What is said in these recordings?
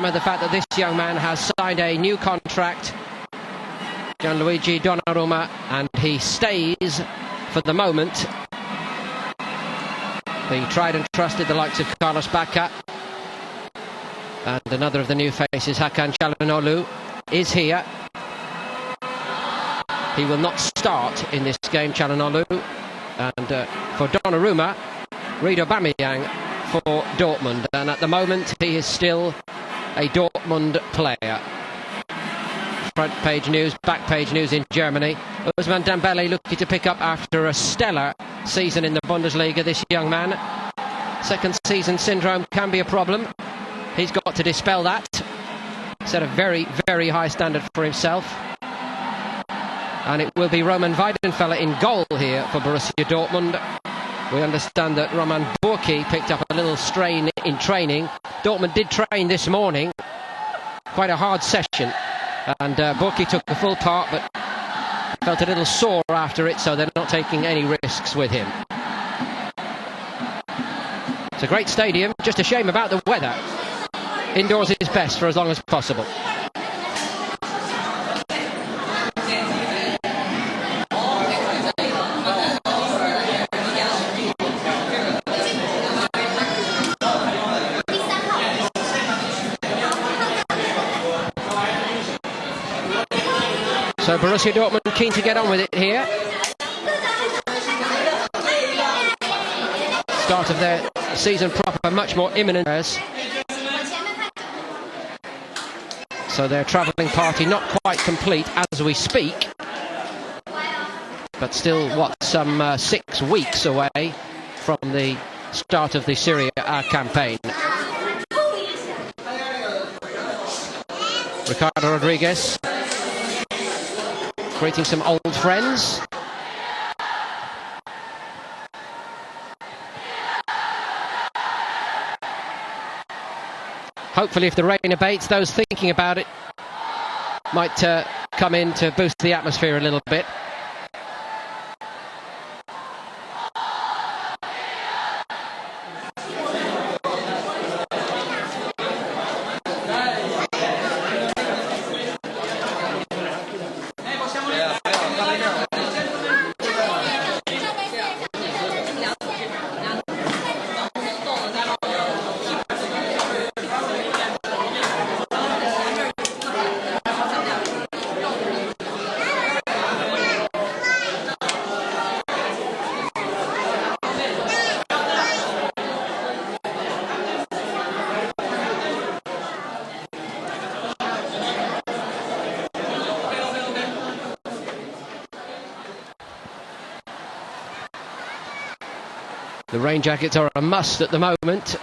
the fact that this young man has signed a new contract, Gianluigi Donnarumma, and he stays for the moment. The tried and trusted, the likes of Carlos Bacca, and another of the new faces, Hakan Çalhanoğlu, is here. He will not start in this game, Çalhanoğlu, and for Donnarumma, Reid Aubameyang for Dortmund, and at the moment he is still a Dortmund player. Front page news, back page news in Germany. Ousmane Dembele looking to pick up after a stellar season in the Bundesliga. This young man, second season syndrome can be a problem. He's got to dispel that. Set a very, very high standard for himself. And it will be Roman Weidenfeller in goal here for Borussia Dortmund. We understand that Roman Bürki picked up a little strain in training. Dortmund did train this morning. Quite a hard session. And Bürki took the full part, but felt a little sore after it, so they're not taking any risks with him. It's a great stadium, just a shame about the weather. Indoors is best for as long as possible. So Borussia Dortmund keen to get on with it here. Start of their season proper, much more imminent. So their travelling party not quite complete as we speak, but still, what, some 6 weeks away from the start of the Serie A campaign. Ricardo Rodriguez greeting some old friends. Hopefully, if the rain abates, those thinking about it might come in to boost the atmosphere a little bit. The rain jackets are a must at the moment.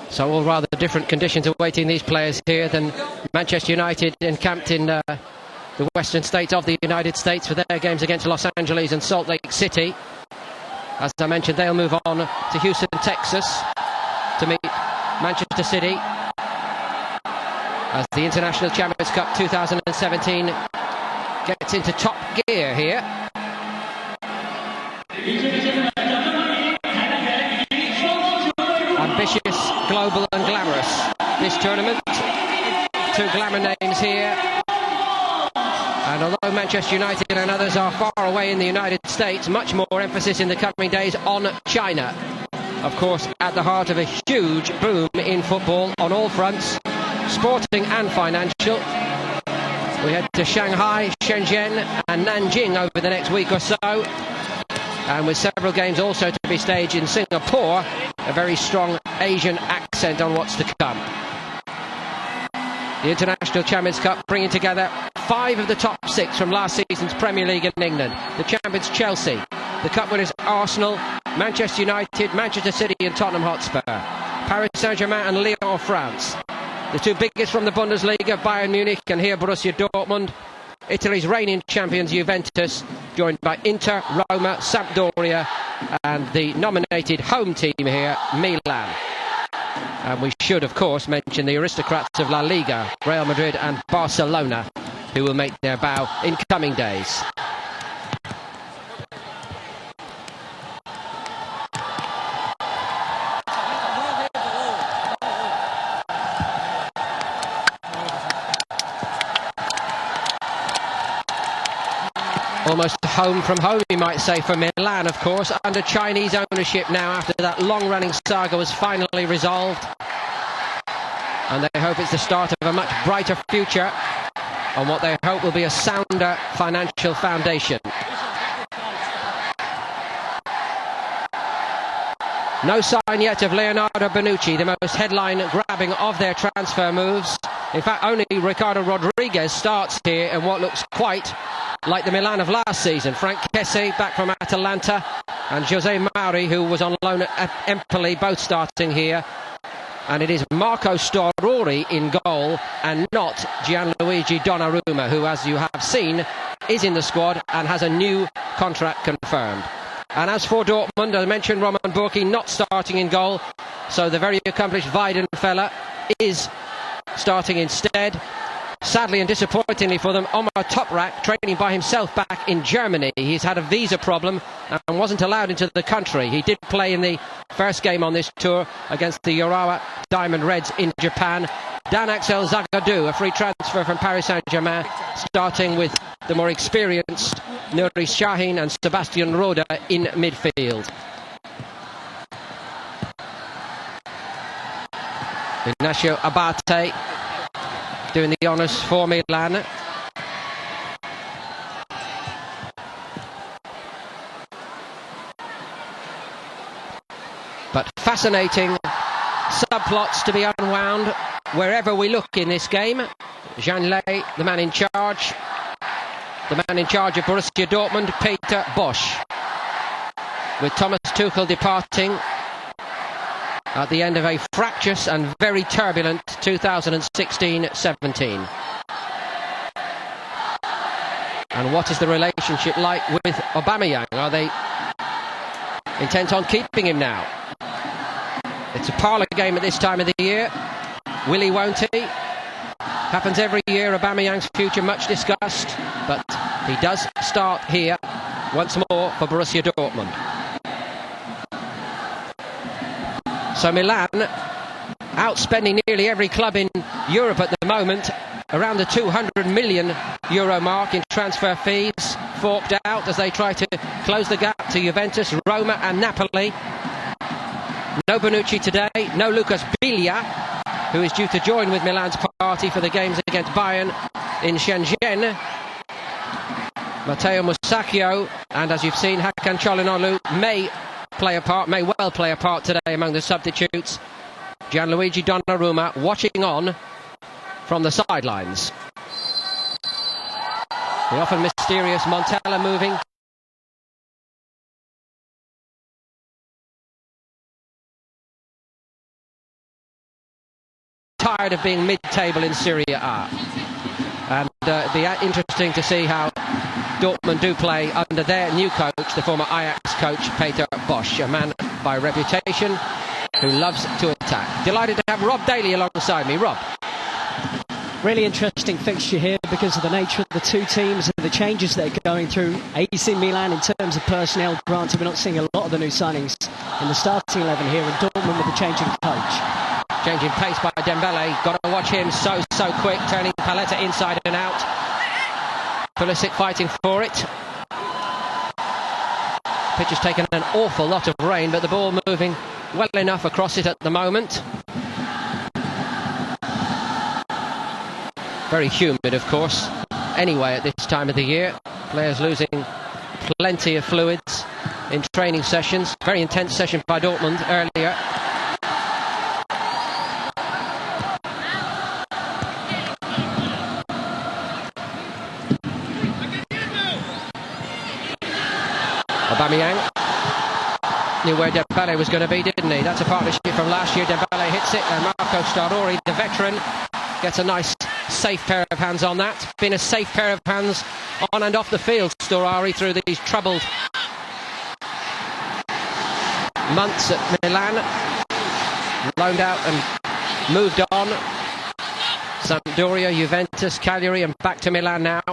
So all rather different conditions awaiting these players here than Manchester United encamped in the western states of the United States for their games against Los Angeles and Salt Lake City. As I mentioned, they'll move on to Houston, Texas to meet Manchester City as the International Champions Cup 2017 gets into top gear here. Ambitious, global and glamorous, this tournament. 2 glamour names here. And although Manchester United and others are far away in the United States, much more emphasis in the coming days on China. Of course, at the heart of a huge boom in football on all fronts, sporting and financial. We head to Shanghai, Shenzhen and Nanjing over the next week or so, and with several games also to be staged in Singapore, a very strong Asian accent on what's to come. The International Champions Cup bringing together 5 of the top 6 from last season's Premier League in England. The champions Chelsea, the cup winners Arsenal, Manchester United, Manchester City and Tottenham Hotspur, Paris Saint-Germain and Lyon of France. The 2 biggest from the Bundesliga, Bayern Munich and here Borussia Dortmund. Italy's reigning champions Juventus, joined by Inter, Roma, Sampdoria and the nominated home team here, Milan. And we should of course mention the aristocrats of La Liga, Real Madrid and Barcelona, who will make their bow in coming days. Almost home from home, you might say, for Milan, of course, under Chinese ownership now after that long-running saga was finally resolved. And they hope it's the start of a much brighter future on what they hope will be a sounder financial foundation. No sign yet of Leonardo Bonucci, the most headline-grabbing of their transfer moves. In fact, only Ricardo Rodriguez starts here in what looks quite like the Milan of last season. Frank Kessie, back from Atalanta, and Jose Mauri, who was on loan at Empoli, both starting here. And it is Marco Storuri in goal and not Gianluigi Donnarumma, who, as you have seen, is in the squad and has a new contract confirmed. And as for Dortmund, I mentioned Roman Burki not starting in goal, so the very accomplished Weidenfeller is starting instead. Sadly and disappointingly for them, Omar Toprak, training by himself back in Germany. He's had a visa problem and wasn't allowed into the country. He did play in the first game on this tour against the Urawa Diamond Reds in Japan. Dan Axel Zagadou, a free transfer from Paris Saint-Germain, starting with the more experienced Nuri Sahin and Sebastian Rode in midfield. Ignacio Abate doing the honours for Milan. But fascinating subplots to be unwound wherever we look in this game. Jean Lay, the man in charge. The man in charge of Borussia Dortmund, Peter Bosz. With Thomas Tuchel departing at the end of a fractious and very turbulent 2016-17. And what is the relationship like with Aubameyang? Are they intent on keeping him now? It's a parlour game at this time of the year. Will he, won't he? Happens every year. Aubameyang's future much discussed, but he does start here once more for Borussia Dortmund. So Milan outspending nearly every club in Europe at the moment, around the €200 million mark in transfer fees forked out as they try to close the gap to Juventus, Roma and Napoli. No Bonucci today, no Lucas Biglia, who is due to join with Milan's party for the games against Bayern in Shenzhen. Matteo Musacchio, and as you've seen, Hakan Çalhanoğlu may well play a part today among the substitutes. Gianluigi Donnarumma watching on from the sidelines. The often mysterious Montella moving. Tired of being mid-table in Serie A. And it'd be interesting to see how Dortmund do play under their new coach, the former Ajax coach, Peter Bosz, a man by reputation who loves to attack. Delighted to have Rob Daly alongside me. Rob. Really interesting fixture here because of the nature of the two teams and the changes that are going through. AC Milan in terms of personnel, granted we're not seeing a lot of the new signings in the starting 11 here, and Dortmund with the changing coach. Changing pace by Dembele. Got to watch him so quick, turning Paletta inside and out. Pulisic fighting for it. Pitch has taken an awful lot of rain, but the ball moving well enough across it at the moment. Very humid, of course. Anyway, at this time of the year, players losing plenty of fluids in training sessions. Very intense session by Dortmund earlier. Aubameyang knew where Dembele was going to be, didn't he? That's a partnership from last year. Dembele hits it, and Marco Storuri, the veteran, gets a nice, safe pair of hands on that. Been a safe pair of hands on and off the field, Storuri, through these troubled months at Milan. Loaned out and moved on. Sampdoria, Juventus, Cagliari, and back to Milan now.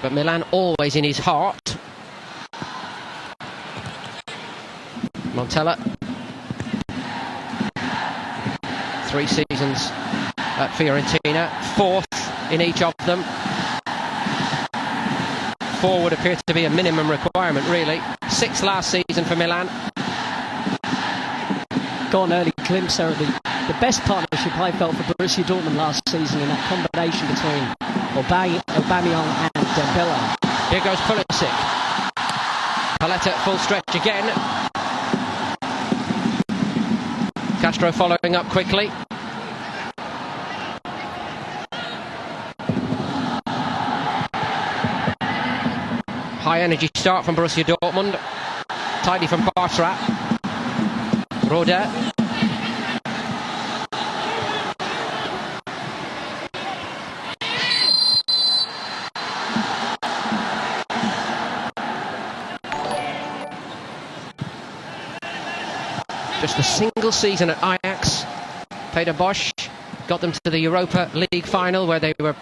But Milan always in his heart. Montella. 3 seasons at Fiorentina, 4th in each of them. 4 would appear to be a minimum requirement, really. 6 last season for Milan. Got an early glimpse there of the best partnership I felt for Borussia Dortmund last season in that combination between Aubameyang and Dembele. Here goes Pulisic. Paletta full stretch again. Castro following up quickly. High energy start from Borussia Dortmund. Tidy from Bartra. Roda. Just a single season at Ajax. Peter Bosz got them to the Europa League final, where they were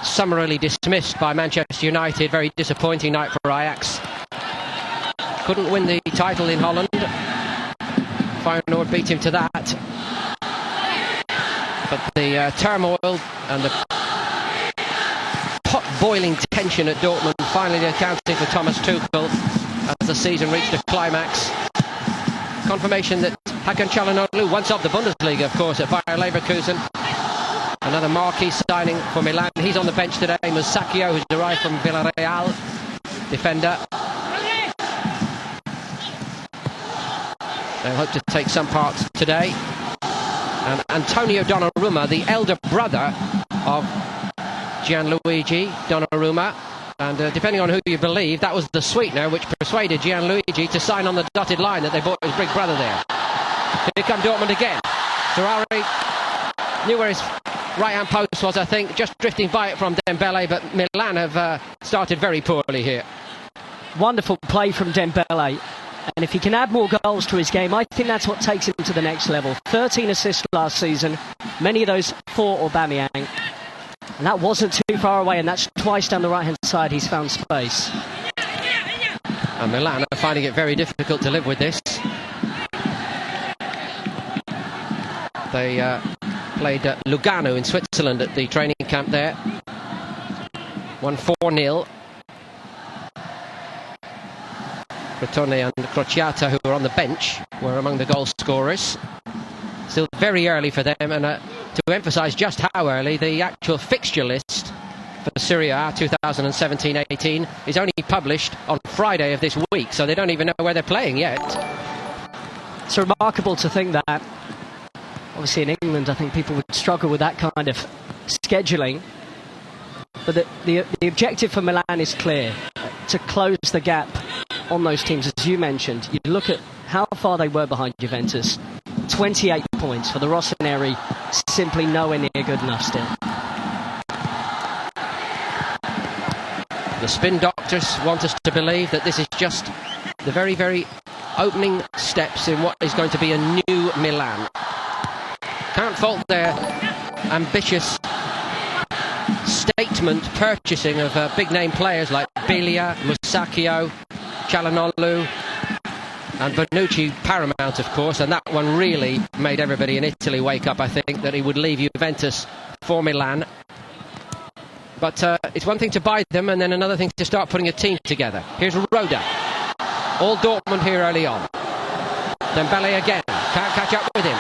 summarily dismissed by Manchester United. Very disappointing night for Ajax. Couldn't win the title in Holland. Feyenoord beat him to that. But the turmoil and the pot-boiling tension at Dortmund finally accounting for Thomas Tuchel as the season reached a climax. Confirmation that Hakan Çalhanoğlu, once of the Bundesliga, of course, at Bayer Leverkusen. Another marquee signing for Milan. He's on the bench today. Musacchio, who's arrived from Villarreal, defender. They'll hope to take some part today. And Antonio Donnarumma, the elder brother of Gianluigi Donnarumma. And depending on who you believe, that was the sweetener which persuaded Gianluigi to sign on the dotted line that they bought his big brother there. Here come Dortmund again. Ferrari knew where his right-hand post was, I think, just drifting by it from Dembele, but Milan have started very poorly here. Wonderful play from Dembele. And if he can add more goals to his game, I think that's what takes him to the next level. 13 assists last season, many of those for Aubameyang. And that wasn't too far away, and that's twice down the right-hand side he's found space. And Milan are finding it very difficult to live with this. They played Lugano in Switzerland at the training camp there. Won 4-0. Crotone and Crociata, who were on the bench, were among the goal scorers. Still very early for them, and to emphasise just how early, the actual fixture list for Serie A 2017-18 is only published on Friday of this week, so they don't even know where they're playing yet. It's remarkable to think that. Obviously in England I think people would struggle with that kind of scheduling, but the objective for Milan is clear, to close the gap on those teams. As you mentioned, you look at how far they were behind Juventus. 28 points for the Rossoneri, simply nowhere near good enough still. The spin doctors want us to believe that this is just the very, very opening steps in what is going to be a new Milan. Can't fault their ambitious statement purchasing of big-name players like Biglia, Musacchio, Çalhanoğlu and Bonucci paramount, of course, and that one really made everybody in Italy wake up, I think, that he would leave Juventus for Milan. But it's one thing to buy them and then another thing to start putting a team together. Here's Roda. All Dortmund here early on. Dembele again. Can't catch up with him.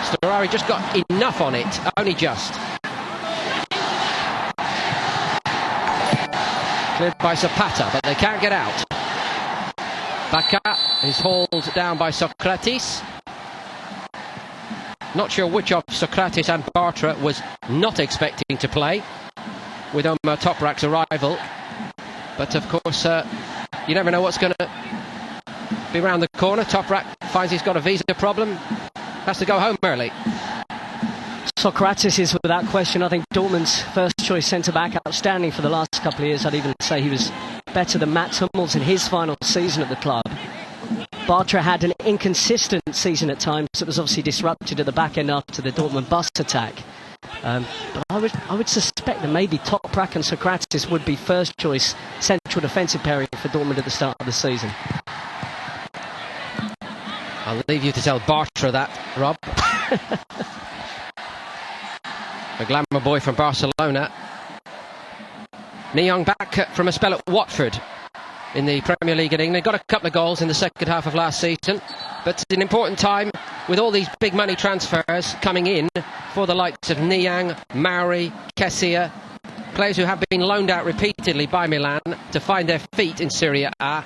Storari just got enough on it. Only just. Cleared by Zapata, but they can't get out. Bacca is hauled down by Socrates. Not sure which of Socrates and Bartra was not expecting to play with Omar Toprak's arrival. But of course, you never know what's going to be round the corner. Toprak finds he's got a visa problem, has to go home early. Socrates is, without question, I think Dortmund's first choice centre-back, outstanding for the last couple of years. I'd even say he was better than Mats Hummels in his final season at the club. Bartra had an inconsistent season at times. It was obviously disrupted at the back end after the Dortmund bus attack. But I would suspect that maybe Toprak and Socrates would be first choice central defensive pairing for Dortmund at the start of the season. I'll leave you to tell Bartra that, Rob. A glamour boy from Barcelona. Nyang back from a spell at Watford in the Premier League in England. Got a couple of goals in the second half of last season, but it's an important time with all these big money transfers coming in for the likes of Nyang, Mauri, Kessia, players who have been loaned out repeatedly by Milan to find their feet in Serie A.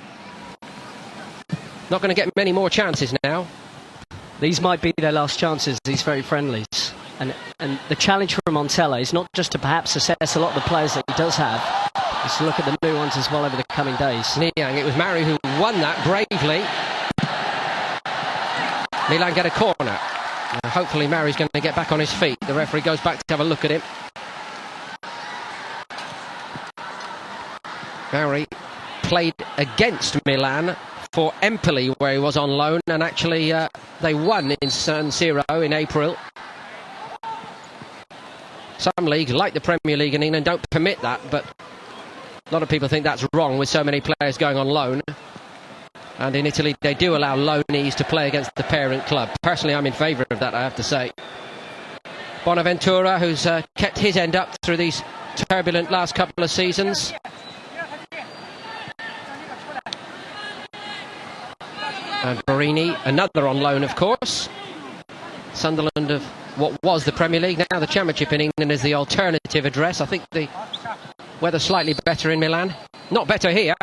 Not going to get many more chances now. These might be their last chances, these very friendlies. And the challenge for Montella is not just to perhaps assess a lot of the players that he does have, is to look at the new ones as well over the coming days. Nyang, it was Mauri who won that bravely. Milan get a corner. Hopefully Mauri's going to get back on his feet. The referee goes back to have a look at him. Mauri played against Milan for Empoli, where he was on loan, and actually they won in San Siro in April. Some leagues, like the Premier League in England, don't permit that, but a lot of people think that's wrong with so many players going on loan. And in Italy, they do allow loanees to play against the parent club. Personally, I'm in favour of that, I have to say. Bonaventura, who's kept his end up through these turbulent last couple of seasons. And Borini, another on loan, of course. Sunderland of what was the Premier League, now the Championship in England is the alternative address. I think the weather slightly better in Milan. Not better here.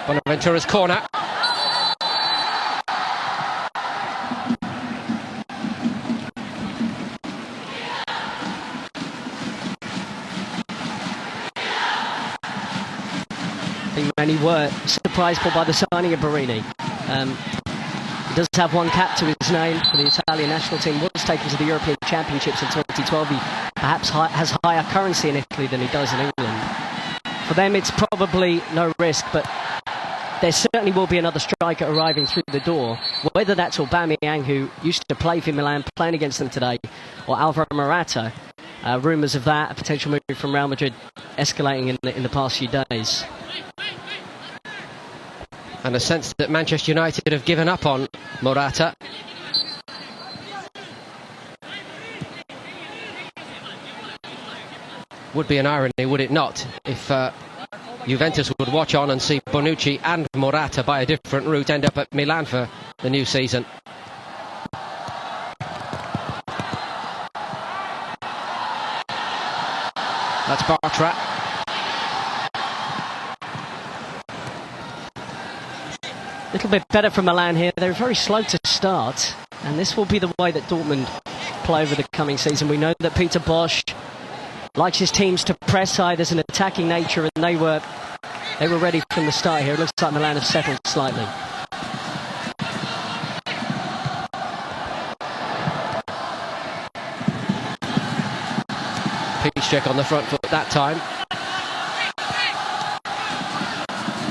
Bonaventura's corner. I think many were surprised by the signing of Borini. He does have one cap to his name for the Italian national team. Was taken to the European Championships in 2012. He perhaps has higher currency in Italy than he does in England. For them, it's probably no risk, but there certainly will be another striker arriving through the door. Whether that's Aubameyang, who used to play for Milan, playing against them today, or Alvaro Morata. Rumours of that, a potential move from Real Madrid, escalating in the past few days. And a sense that Manchester United have given up on Morata. Would be an irony, would it not, if Juventus would watch on and see Bonucci and Morata by a different route end up at Milan for the new season. That's Bartra. A little bit better from Milan here. They're very slow to start, and this will be the way that Dortmund play over the coming season. We know that Peter Bosz likes his teams to press high. There's an attacking nature, and they were ready from the start here. It looks like Milan have settled slightly. Piszczek on the front foot that time.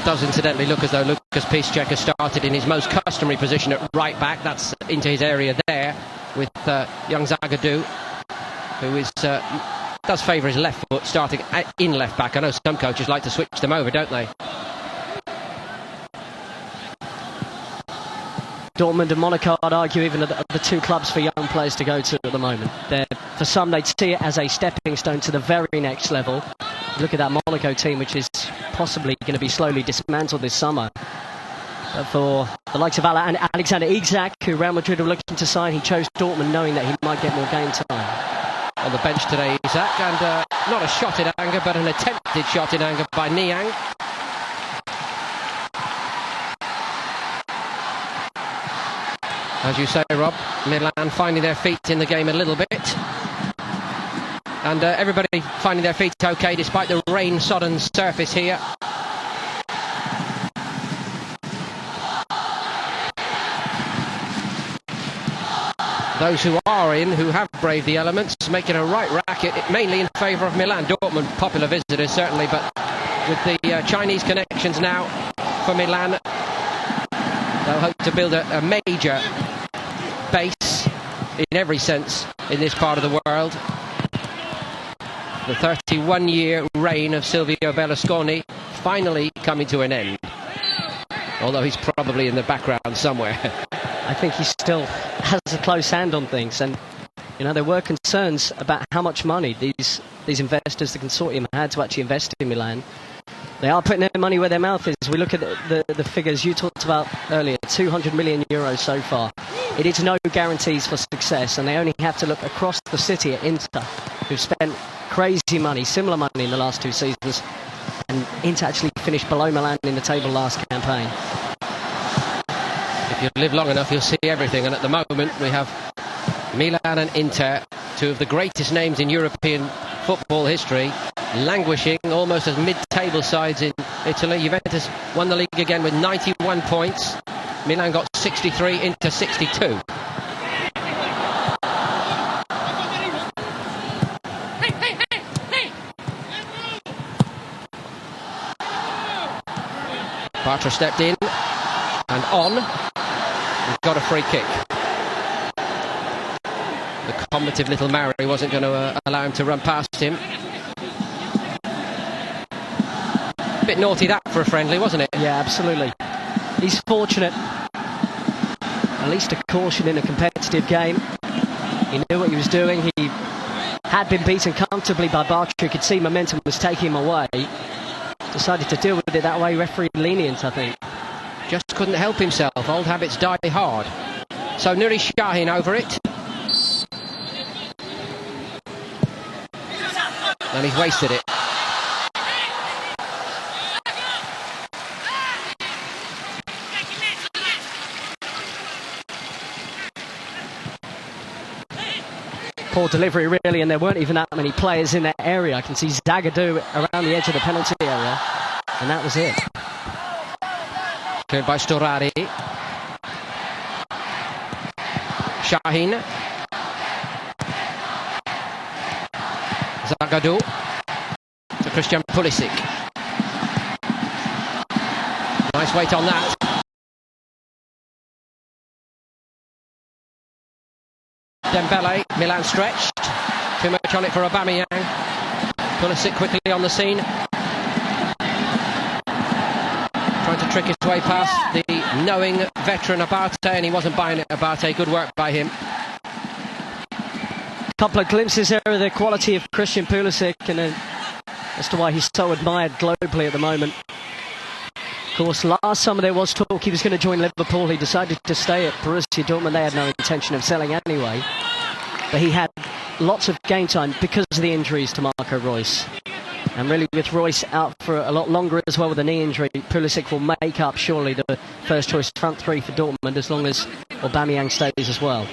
Does incidentally look as though Lucas Piszczek has started in his most customary position at right back. That's into his area there with young Zagadou, who is does favour his left foot starting in left back. I know some coaches like to switch them over, don't they? Dortmund and Monaco, I'd argue, even are the two clubs for young players to go to at the moment. For some, they'd see it as a stepping stone to the very next level. Look at that Monaco team, which is possibly going to be slowly dismantled this summer. But for the likes of Alexander Isak, who Real Madrid were looking to sign, he chose Dortmund knowing that he might get more game time. On the bench today, Isak, and not a shot in anger, but an attempted shot in anger by Nyang. As you say, Rob, Milan finding their feet in the game a little bit. And everybody finding their feet okay despite the rain-sodden surface here. Those who are in, who have braved the elements, making a right racket, mainly in favour of Milan. Dortmund, popular visitors certainly, but with the Chinese connections now for Milan, they'll hope to build a major base in every sense in this part of the world. The 31-year reign of Silvio Berlusconi finally coming to an end. Although he's probably in the background somewhere. I think he still has a close hand on things, and You know, there were concerns about how much money these investors, the consortium, had to actually invest in Milan. They are putting their money where their mouth is. We look at the figures you talked about earlier, 200 million euros so far. It is no guarantees for success, and they only have to look across the city at Inter, who've spent crazy money, similar money in the last 2 seasons, and Inter actually finished below Milan in the table last campaign. If you live long enough, you'll see everything, and at the moment we have Milan and Inter, two of the greatest names in European football history, languishing almost as mid-table sides in Italy. Juventus won the league again with 91 points. Milan got 63, Inter 62. Bartra stepped in and on. He's got a free kick. The combative little Mari wasn't going to allow him to run past him. Bit naughty that for a friendly, wasn't it? Yeah, absolutely. He's fortunate. At least a caution in a competitive game. He knew what he was doing. He had been beaten comfortably by Bartra. You could see momentum was taking him away. Decided to deal with it that way. Referee lenient, I think. Just couldn't help himself. Old habits die hard. So Nuri Sahin over it. And he's wasted it. Poor delivery, really, and there weren't even that many players in that area. I can see Zagadou around the edge of the penalty area, and that was it. Cleared by Storari. Sahin. Zagadou to Christian Pulisic. Nice weight on that. Dembele, Milan stretched. Too much on it for Aubameyang. Pulisic quickly on the scene. Trying to trick his way past the knowing veteran Abate, and he wasn't buying it, Abate. Good work by him. Couple of glimpses there of the quality of Christian Pulisic, and as to why he's so admired globally at the moment. Of course, last summer there was talk he was going to join Liverpool. He decided to stay at Borussia Dortmund. They had no intention of selling anyway. But he had lots of game time because of the injuries to Marco Reus. And really, with Reus out for a lot longer as well with a knee injury, Pulisic will make up surely the first choice front three for Dortmund as long as Aubameyang stays as well.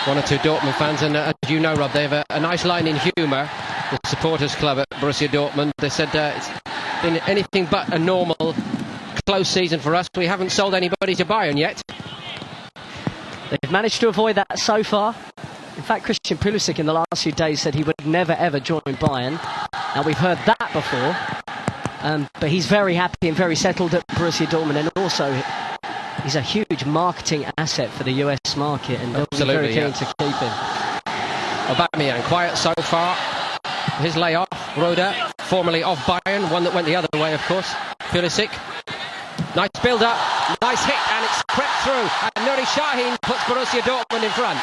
One or two Dortmund fans, and as you know, Rob, they have a nice line in humour, the supporters club at Borussia Dortmund. They said it's been anything but a normal, close season for us. We haven't sold anybody to Bayern yet. They've managed to avoid that so far. In fact, Christian Pulisic in the last few days said he would never ever join Bayern. Now, we've heard that before, but he's very happy and very settled at Borussia Dortmund, and also he's a huge marketing asset for the US market, and they'll be very keen to keep him. Aubameyang quiet so far. His layoff, Roda, formerly of Bayern, one that went the other way, of course. Pulisic, nice build-up, nice hit, and it's crept through. And Nuri Sahin puts Borussia Dortmund in front.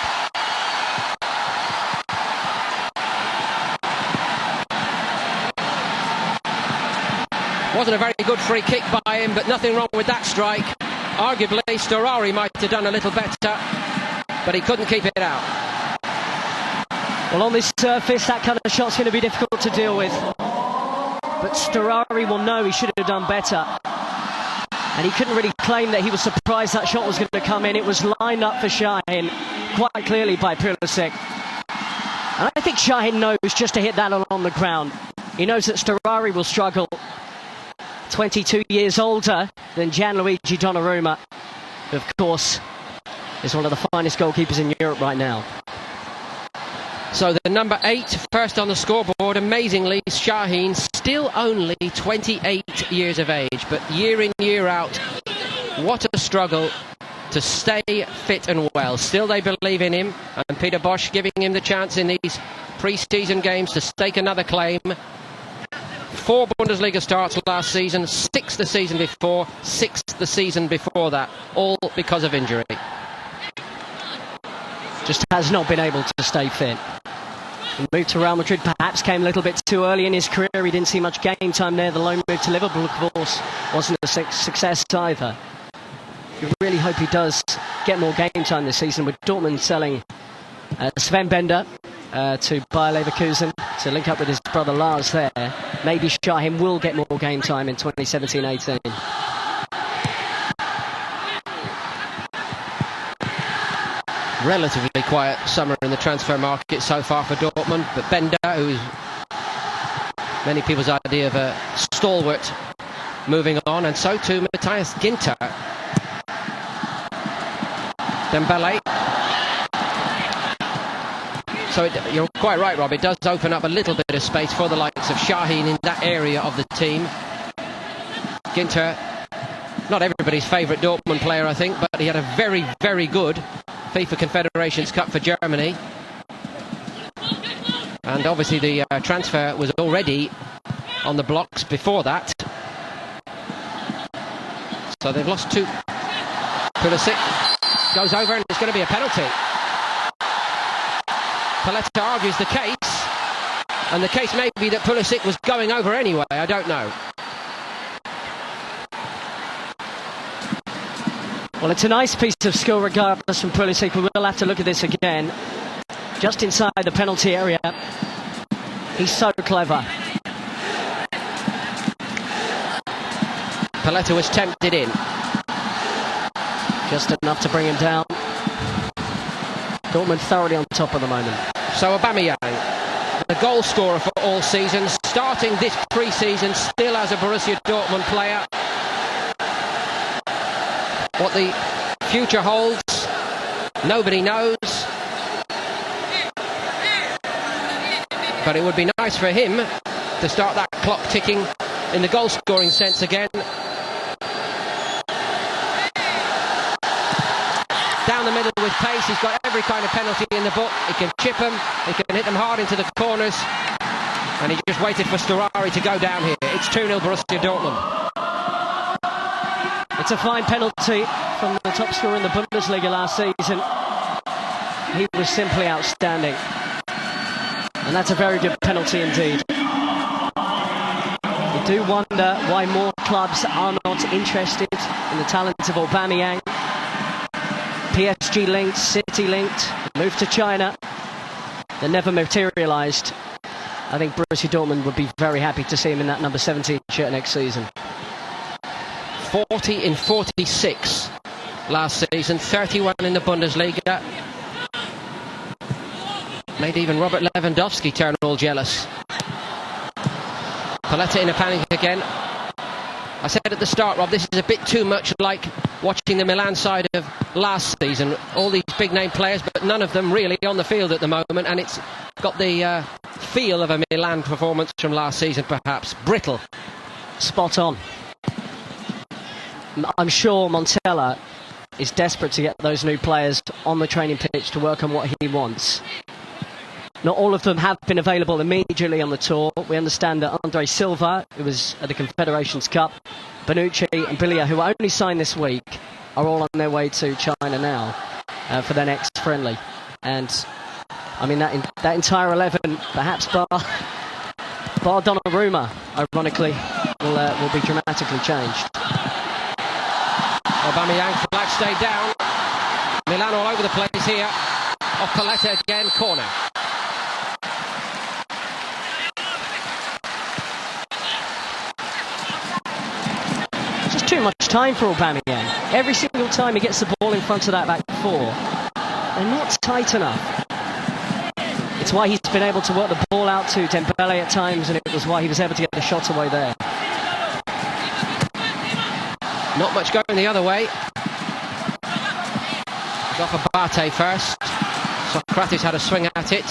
Wasn't a very good free kick by him, but nothing wrong with that strike. Arguably, Storari might have done a little better, but he couldn't keep it out. Well, on this surface, that kind of shot's going to be difficult to deal with. But Storari will know he should have done better. And he couldn't really claim that he was surprised that shot was going to come in. It was lined up for Sahin quite clearly by Pulisic. And I think Sahin knows just to hit that on the ground. He knows that Storari will struggle. 22 years older than Gianluigi Donnarumma, who, of course, is one of the finest goalkeepers in Europe right now. So the number 8, first on the scoreboard, amazingly, Sahin, still only 28 years of age, but year in, year out, what a struggle to stay fit and well. Still they believe in him, and Peter Bosch giving him the chance in these pre-season games to stake another claim. 4 Bundesliga starts last season, 6 the season before, 6 the season before that, all because of injury. Just has not been able to stay fit. The move to Real Madrid perhaps came a little bit too early in his career. He didn't see much game time there. The loan move to Liverpool, of course, wasn't a success either. You really hope he does get more game time this season, with Dortmund selling Sven Bender to Bayer Leverkusen to link up with his brother Lars there. Maybe Shahim will get more game time in 2017-18. Relatively quiet summer in the transfer market so far for Dortmund, but Bender, who's many people's idea of a stalwart, moving on, and so too Matthias Ginter. Dembele. So you're quite right, Rob, it does open up a little bit of space for the likes of Şahin in that area of the team. Ginter, not everybody's favourite Dortmund player, I think, but he had a very, very good FIFA Confederations Cup for Germany. And obviously the transfer was already on the blocks before that. So they've lost 2. Pulisic goes over, and it's going to be a penalty. Paletta argues the case, and the case may be that Pulisic was going over anyway, I don't know. Well, it's a nice piece of skill regardless from Pulisic. We will have to look at this again. Just inside the penalty area. He's so clever. Paletta was tempted in. Just enough to bring him down. Dortmund thoroughly on top at the moment. So Aubameyang, the goal scorer for all seasons, starting this pre-season still as a Borussia Dortmund player. What the future holds, nobody knows. But it would be nice for him to start that clock ticking in the goal-scoring sense again. Down the middle with pace, he's got every kind of penalty in the book. He can chip them, he can hit them hard into the corners. And he just waited for Storari to go down here. It's 2-0 Borussia Dortmund. It's a fine penalty from the top scorer in the Bundesliga last season. He was simply outstanding. And that's a very good penalty indeed. You do wonder why more clubs are not interested in the talent of Aubameyang. PSG linked, City linked, moved to China. They never materialised. I think Borussia Dortmund would be very happy to see him in that number 17 shirt next season. 40 in 46 last season, 31 in the Bundesliga. Made even Robert Lewandowski turn all jealous. Paletta in a panic again. I said at the start, Rob, this is a bit too much like watching the Milan side of last season. All these big name players, but none of them really on the field at the moment, and it's got the feel of a Milan performance from last season, perhaps. Brittle. Spot on. I'm sure Montella is desperate to get those new players on the training pitch to work on what he wants. Not all of them have been available immediately on the tour. We understand that Andre Silva, who was at the Confederations Cup, Bonucci and Bilia, who only signed this week, are all on their way to China now for their next friendly. And I mean, that entire 11, perhaps bar Donnarumma, ironically, will be dramatically changed. Aubameyang, flag stayed down. Milan all over the place here. Off Paletta again, corner. Just too much time for Aubameyang. Every single time he gets the ball in front of that back four, they're not tight enough. It's why he's been able to work the ball out to Dembele at times, and it was why he was able to get the shot away there. Not much going the other way. Got for Bate first. Socrates had a swing at it.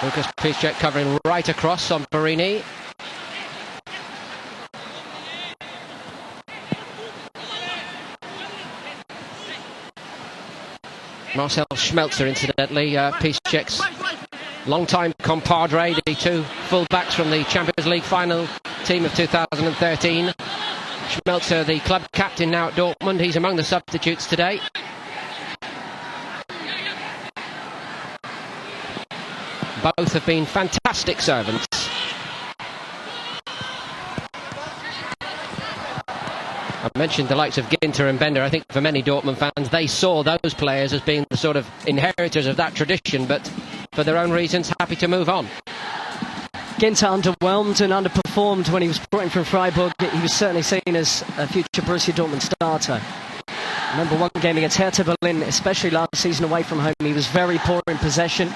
Lucas Piszczek covering right across on Barini. Marcel Schmelzer, incidentally, Piszczek's long-time compadre, the two full-backs from the Champions League final team of 2013. Schmelzer, the club captain now at Dortmund, he's among the substitutes today. Both have been fantastic servants. I mentioned the likes of Ginter and Bender. I think for many Dortmund fans, they saw those players as being the sort of inheritors of that tradition, but for their own reasons, happy to move on. Ginter underwhelmed and underperformed when he was brought in from Freiburg. He was certainly seen as a future Borussia Dortmund starter. I remember one game against Hertha Berlin, especially last season away from home, he was very poor in possession.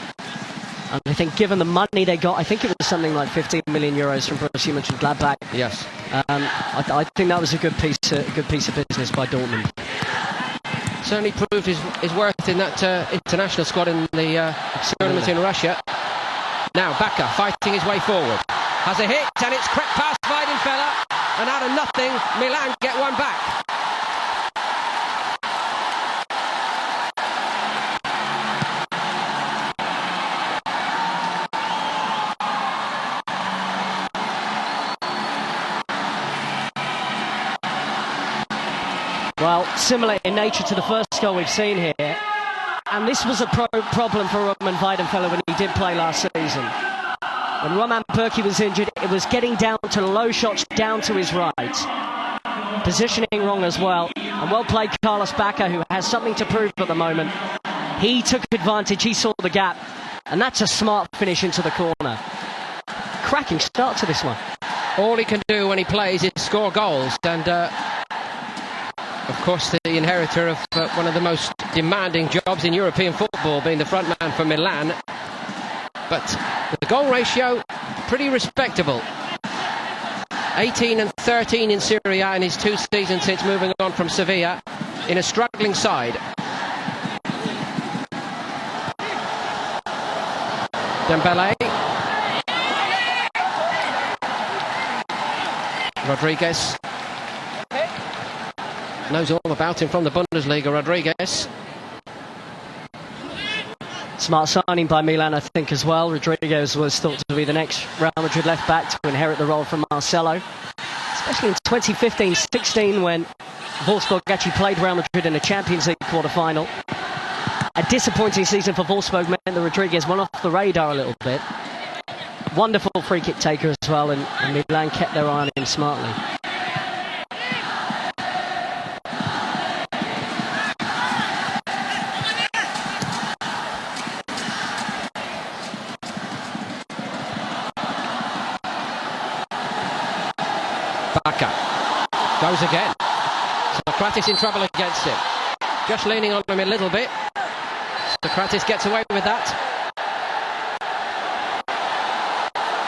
And I think given the money they got, I think it was something like 15 million euros from Borussia Mönchengladbach. Yes. I think that was a good piece of business by Dortmund. Certainly proved his worth in that international squad in the tournament in Russia. Now Bakker fighting his way forward. Has a hit and it's crept past Weidenfeller. And out of nothing, Milan get one back. Well, similar in nature to the first goal we've seen here. And this was a problem for Roman Weidenfeller when he did play last season. When Roman Bürki was injured, it was getting down to low shots down to his right. Positioning wrong as well. And well played Carlos Bakker, who has something to prove at the moment. He took advantage, he saw the gap. And that's a smart finish into the corner. Cracking start to this one. All he can do when he plays is score goals. And of course, the inheritor of one of the most demanding jobs in European football, being the front man for Milan. But the goal ratio, pretty respectable. 18 and 13 in Serie A in his 2 seasons since moving on from Sevilla, in a struggling side. Dembele. Rodriguez. Knows all about him from the Bundesliga, Rodriguez. Smart signing by Milan, I think, as well. Rodriguez was thought to be the next Real Madrid left-back to inherit the role from Marcelo. Especially in 2015-16 when Wolfsburg actually played Real Madrid in a Champions League quarter-final. A disappointing season for Wolfsburg meant that Rodriguez went off the radar a little bit. Wonderful free-kick taker as well, and Milan kept their eye on him smartly. Bakker goes again. Socrates in trouble against him. Just leaning on him a little bit. Socrates gets away with that.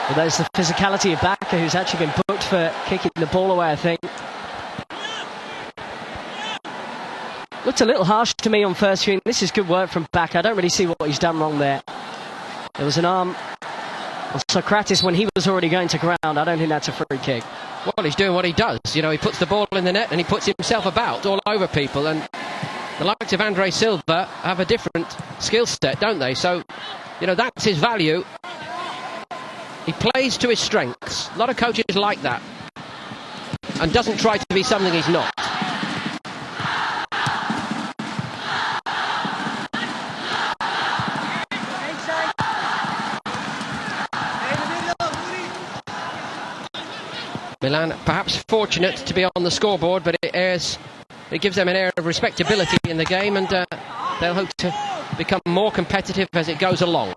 Well, there's the physicality of Bakker, who's actually been booked for kicking the ball away, I think. Looked a little harsh to me on first viewing. This is good work from Bakker. I don't really see what he's done wrong there. There was an arm on Socrates when he was already going to ground. I don't think that's a free kick. Well, he's doing what he does. You know, he puts the ball in the net and he puts himself about all over people. And the likes of Andre Silva have a different skill set, don't they? So, you know, that's his value. He plays to his strengths. A lot of coaches like that. And doesn't try to be something he's not. Milan perhaps fortunate to be on the scoreboard, but it gives them an air of respectability in the game, and they'll hope to become more competitive as it goes along.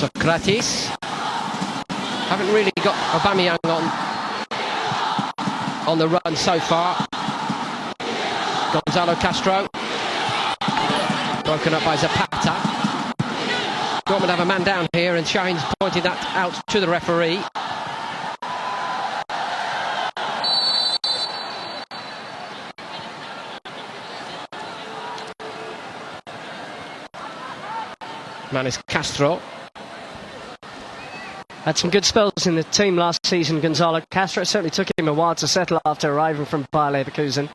Socrates haven't really got Aubameyang on the run so far. Gonzalo Castro. Broken up by Zapata. Dortmund have a man down here, and Shahin's pointed that out to the referee. Man is Castro. Had some good spells in the team last season, Gonzalo Castro. It certainly took him a while to settle after arriving from Bayer Leverkusen.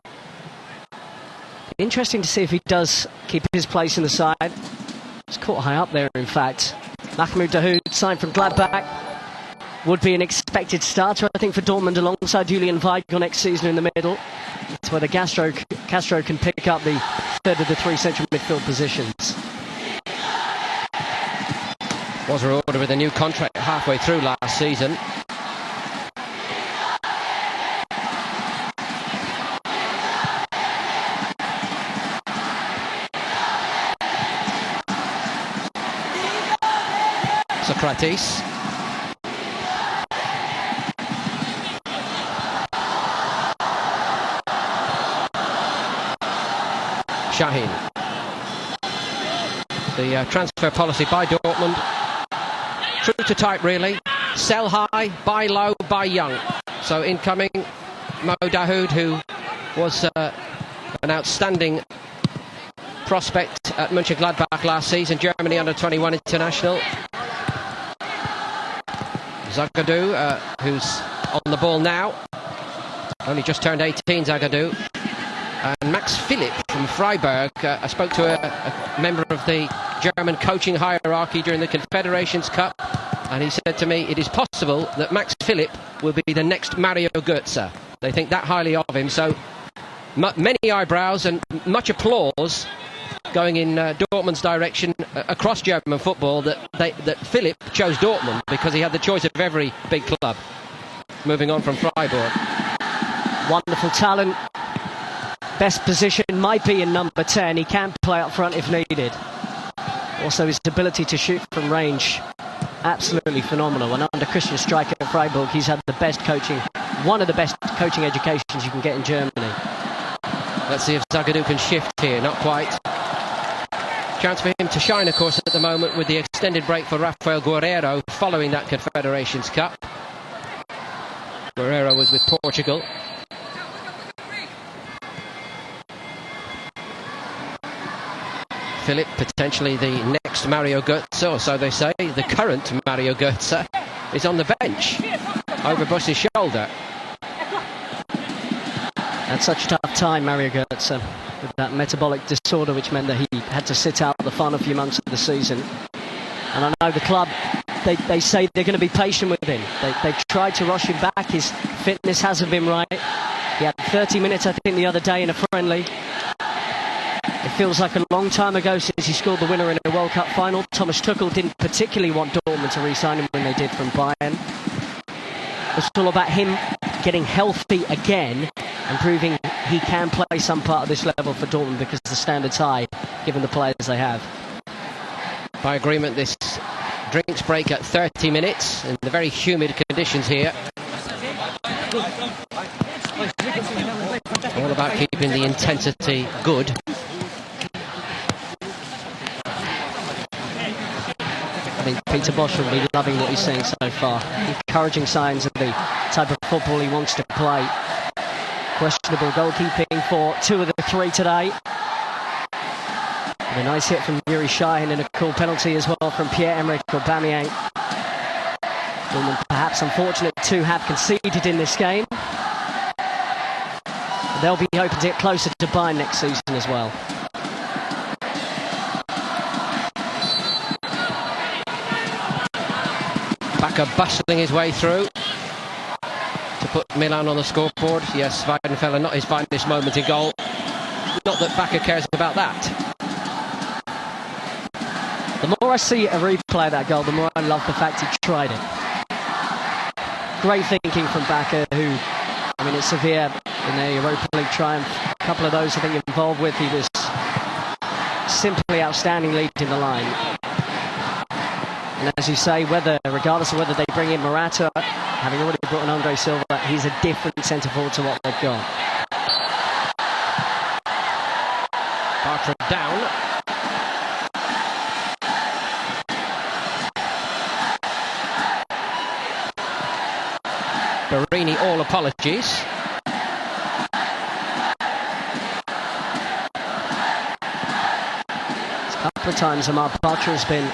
Interesting to see if he does keep his place in the side. He's caught high up there, in fact. Mahmoud Dahoud, signed from Gladbach. Would be an expected starter, I think, for Dortmund alongside Julian Weigl next season in the middle. It's whether Castro can pick up the third of the three central midfield positions. Was rewarded with a new contract halfway through last season. Socrates. Shahin. The transfer policy by Dortmund. True to type, really. Sell high, buy low, buy young. So incoming, Mo Dahoud, who was an outstanding prospect at Mönchengladbach last season, Germany under-21 international. Zagadou, who's on the ball now. Only just turned 18, Zagadou. And Max Philipp from Freiburg. I spoke to a member of the German coaching hierarchy during the Confederations Cup, and he said to me it is possible that Max Philipp will be the next Mario Götze. They think that highly of him, so many eyebrows and much applause going in Dortmund's direction across German football that Philipp chose Dortmund because he had the choice of every big club. Moving on from Freiburg. Wonderful talent. Best position might be in number 10. He can play up front if needed. Also his ability to shoot from range, absolutely phenomenal. And under Christian Streich at Freiburg, he's had the best coaching, one of the best coaching educations you can get in Germany. Let's see if Zagadou can shift here. Not quite. Chance for him to shine, of course, at the moment with the extended break for Rafael Guerreiro following that Confederations Cup. Guerreiro was with Portugal. Philipp, potentially the next Mario Götze, or so they say. The current Mario Götze is on the bench over Bush's shoulder. Had such a tough time, Mario Götze, with that metabolic disorder, which meant that he had to sit out the final few months of the season. And I know the club, they say they're going to be patient with him. They tried to rush him back. His fitness hasn't been right. He had 30 minutes, I think, the other day in a friendly. It feels like a long time ago since he scored the winner in a World Cup final. Thomas Tuchel didn't particularly want Dortmund to re-sign him when they did from Bayern. It's all about him getting healthy again and proving he can play some part of this level for Dortmund because the standard's high, given the players they have. By agreement, this drinks break at 30 minutes in the very humid conditions here. All about keeping the intensity good. I think Peter Bosz will be loving what he's seeing so far. Encouraging signs of the type of football he wants to play. Questionable goalkeeping for two of the three today. And a nice hit from Yuri Shahin and a cool penalty as well from Pierre-Emerick Aubameyang. Dortmund perhaps unfortunate to have conceded in this game. But they'll be hoping to get closer to Bayern next season as well. Bakker bustling his way through to put Milan on the scoreboard. Yes, Weidenfeller, not his finest moment in goal. Not that Bakker cares about that. The more I see a replay of that goal, the more I love the fact he tried it. Great thinking from Bakker, who, I mean, at Sevilla in their Europa League triumph, a couple of those I think involved with, he was simply outstanding leading the line. And as you say, regardless of whether they bring in Morata having already brought in Andre Silva, he's a different centre-forward to what they've got. Bartra down. Barini, all apologies. A couple of times Amar Bartra has been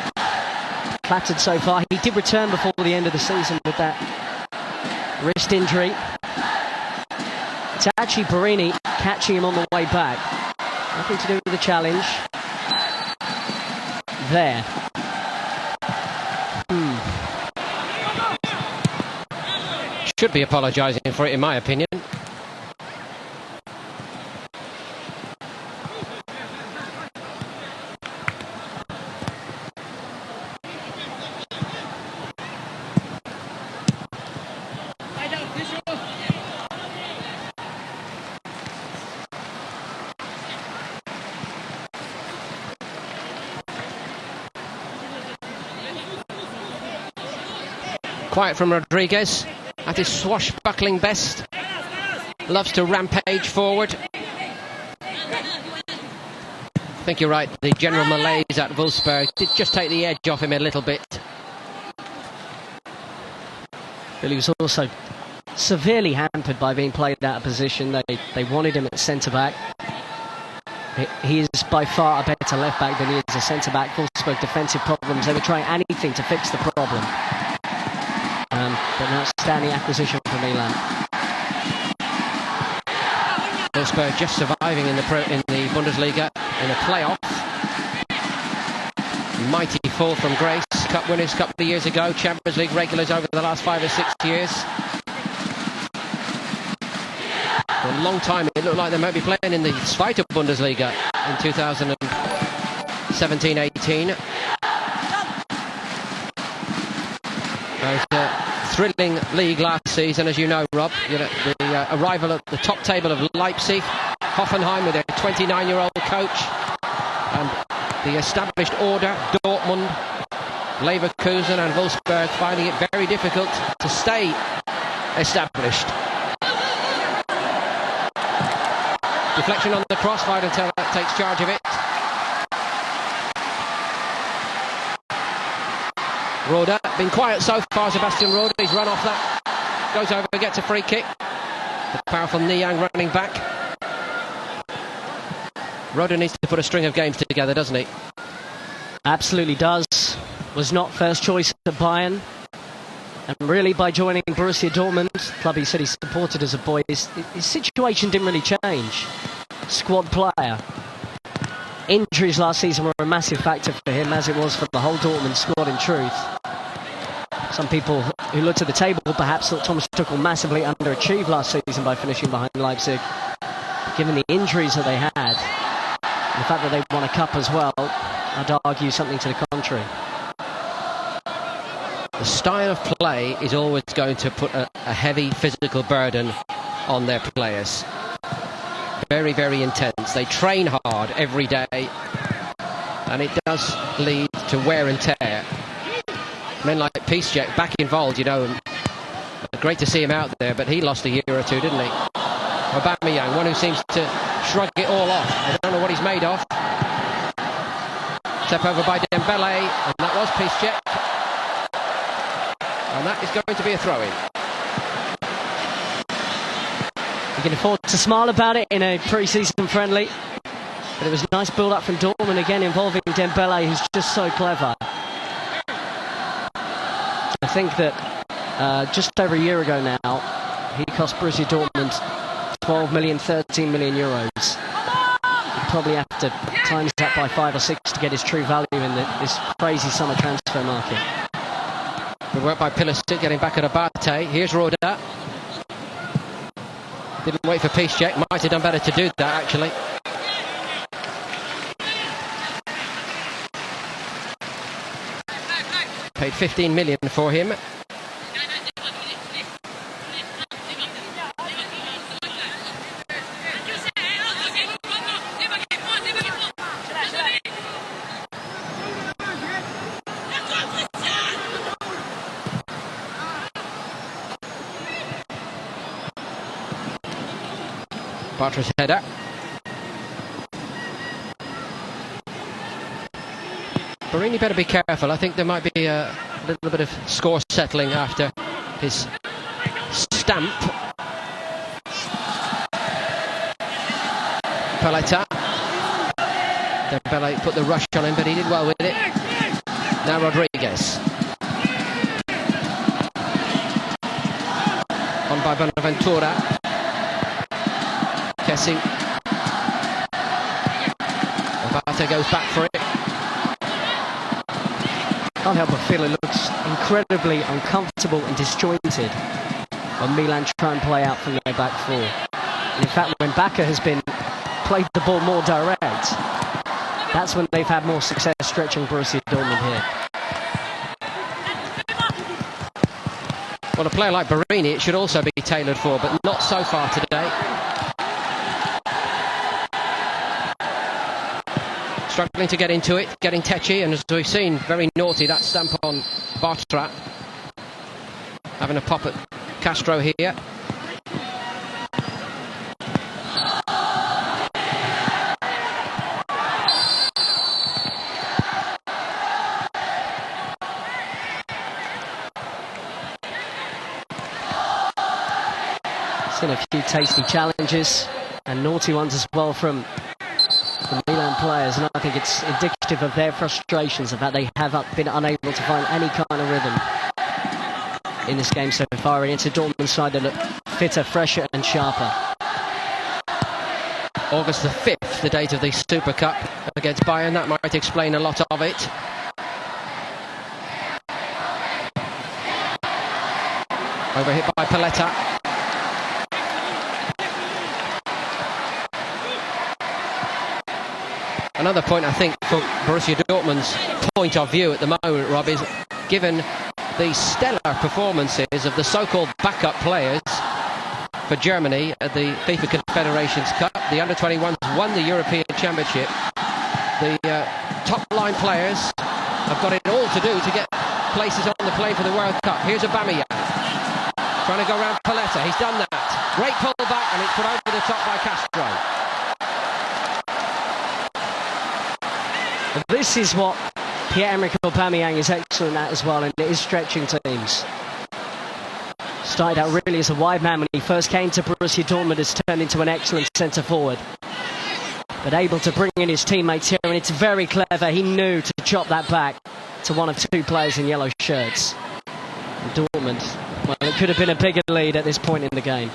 clattered so far. He did return before the end of the season with that wrist injury. It's actually Barini catching him on the way back. Nothing to do with the challenge. There. Should be apologising for it, in my opinion. Quiet from Rodriguez at his swashbuckling best. Loves to rampage forward. I think you're right, the general malaise at Wolfsburg did just take the edge off him a little bit. But he was also severely hampered by being played out of position. They wanted him at centre-back. He is by far a better left-back than he is a centre-back. Wolfsburg defensive problems. They were trying anything to fix the problem. But an outstanding acquisition for Milan. Wolfsburg just surviving in the Bundesliga in a playoff. Mighty fall from grace. Cup winners a couple of years ago. Champions League regulars over the last 5 or 6 years. For a long time it looked like they might be playing in the Zweite Bundesliga in 2017-18. Thrilling league last season, as you know, Rob. The arrival at the top table of Leipzig, Hoffenheim with their 29-year-old coach, and the established order, Dortmund, Leverkusen and Wolfsburg finding it very difficult to stay established. Deflection on the cross, Weidenfeller takes charge of it. Roda, been quiet so far, Sebastian Roda. He's run off that. Goes over, gets a free kick. The powerful Niang running back. Roda needs to put a string of games together, doesn't he? Absolutely does. Was not first choice at Bayern. And really, by joining Borussia Dortmund, club he said he supported as a boy, his situation didn't really change. Squad player. Injuries last season were a massive factor for him, as it was for the whole Dortmund squad in truth. Some people who looked at the table perhaps thought Thomas Tuchel massively underachieved last season by finishing behind Leipzig. But given the injuries that they had, and the fact that they won a cup as well, I'd argue something to the contrary. The style of play is always going to put a heavy physical burden on their players. Very, very intense. They train hard every day, and it does lead to wear and tear. Men like Piszczek back involved, you know. Great to see him out there, but he lost a year or two, didn't he? Aubameyang, one who seems to shrug it all off. I don't know what he's made of. Step over by Dembele, and that was Piszczek. And that is going to be a throw-in. You can afford to smile about it in a pre-season friendly. But it was a nice build-up from Dortmund, again involving Dembele, who's just so clever. I think that just over a year ago now, he cost Borussia Dortmund 12 million, 13 million euros. You'd probably have to times that by 5 or 6 to get his true value in this crazy summer transfer market. Good work by Pulisic, getting back at Abate. Here's Roda. Didn't wait for Piszczek. Might have done better to do that, actually. Paid 15 million for him. Bartra's header. Barini better be careful. I think there might be a little bit of score settling after his stamp. Paletta. Dembele put the rush on him, but he did well with it. Now Rodriguez. On by Bonaventura. Kessie. Abate goes back for it. Can't help but feel it looks incredibly uncomfortable and disjointed when Milan try and play out from their back four. And in fact, when Bacca has played the ball more direct, that's when they've had more success stretching Borussia Dortmund here. Well, a player like Barini, it should also be tailored for, but not so far today. Struggling to get into it, getting tetchy, and as we've seen, very naughty, that stamp on Bartra. Having a pop at Castro here. Seen a few tasty challenges and naughty ones as well from the Milan players, and I think it's indicative of their frustrations, of that they have been unable to find any kind of rhythm in this game so far, and it's a Dortmund side that look fitter, fresher and sharper. August the 5th, the date of the Super Cup against Bayern. That might explain a lot of it. Overhit by Paletta. Another point, I think, for Borussia Dortmund's point of view at the moment, Rob, is given the stellar performances of the so-called backup players for Germany at the FIFA Confederations Cup. The under-21s won the European Championship. The top-line players have got it all to do to get places on the plane for the World Cup. Here's Aubameyang trying to go around Paletta. He's done that. Great pull back, and it's put over the top by Castro. This is what Pierre-Emerick Aubameyang is excellent at as well, and it is stretching teams. Started out really as a wide man when he first came to Borussia Dortmund, has turned into an excellent centre-forward. But able to bring in his teammates here, and it's very clever. He knew to chop that back to one of two players in yellow shirts. And Dortmund, well, it could have been a bigger lead at this point in the game.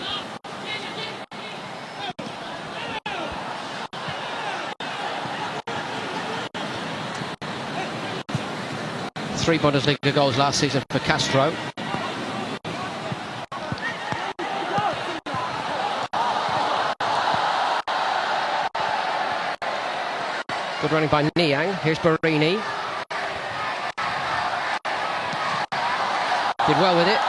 Three Bundesliga goals last season for Castro. Good running by Niang. Here's Barini. Did well with it.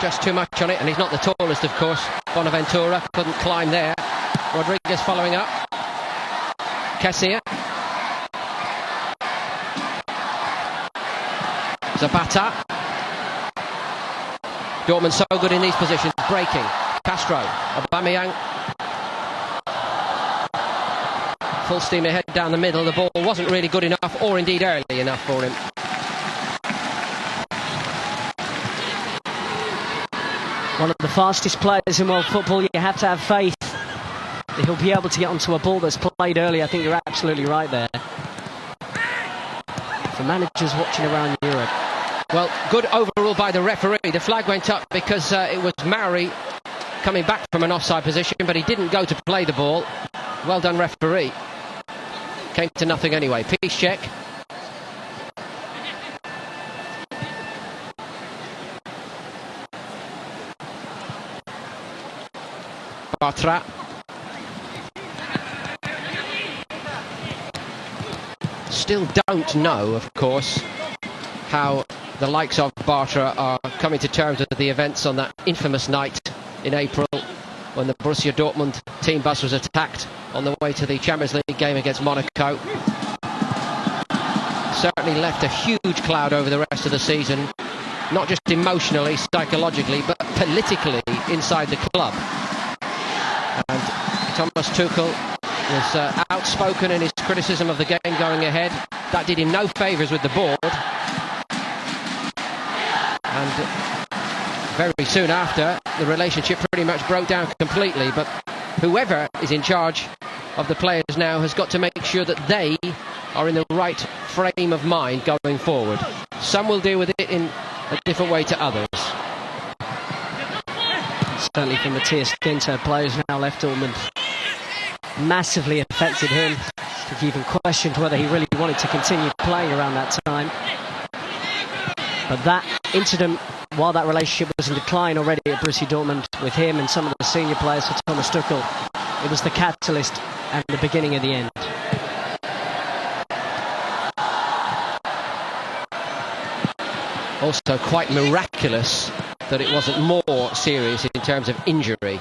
Just too much on it, and he's not the tallest, of course. Bonaventura couldn't climb there. Rodriguez following up. Kessie. Zapata. Dortmund so good in these positions, breaking. Castro, Aubameyang. Full steam ahead down the middle. The ball wasn't really good enough, or indeed early enough for him. One of the fastest players in world football. You have to have faith that he'll be able to get onto a ball that's played early. I think you're absolutely right there. For managers watching around Europe. Well, good overrule by the referee. The flag went up because it was Mauri coming back from an offside position, but he didn't go to play the ball. Well done, referee. Came to nothing anyway. Peace check. Bartra. Still don't know, of course, how the likes of Bartra are coming to terms with the events on that infamous night in April when the Borussia Dortmund team bus was attacked on the way to the Champions League game against Monaco. Certainly left a huge cloud over the rest of the season, not just emotionally, psychologically, but politically inside the club. And Thomas Tuchel was outspoken in his criticism of the game going ahead. That did him no favours with the board. And very soon after, the relationship pretty much broke down completely. But whoever is in charge of the players now has got to make sure that they are in the right frame of mind going forward. Some will deal with it in a different way to others. Certainly from Matthias Ginter, players now left Dortmund. Massively affected him. I think he even questioned whether he really wanted to continue playing around that time. But that incident, while that relationship was in decline already at Borussia Dortmund with him and some of the senior players for Thomas Tuchel, it was the catalyst and the beginning of the end. Also quite miraculous that it wasn't more serious in terms of injury.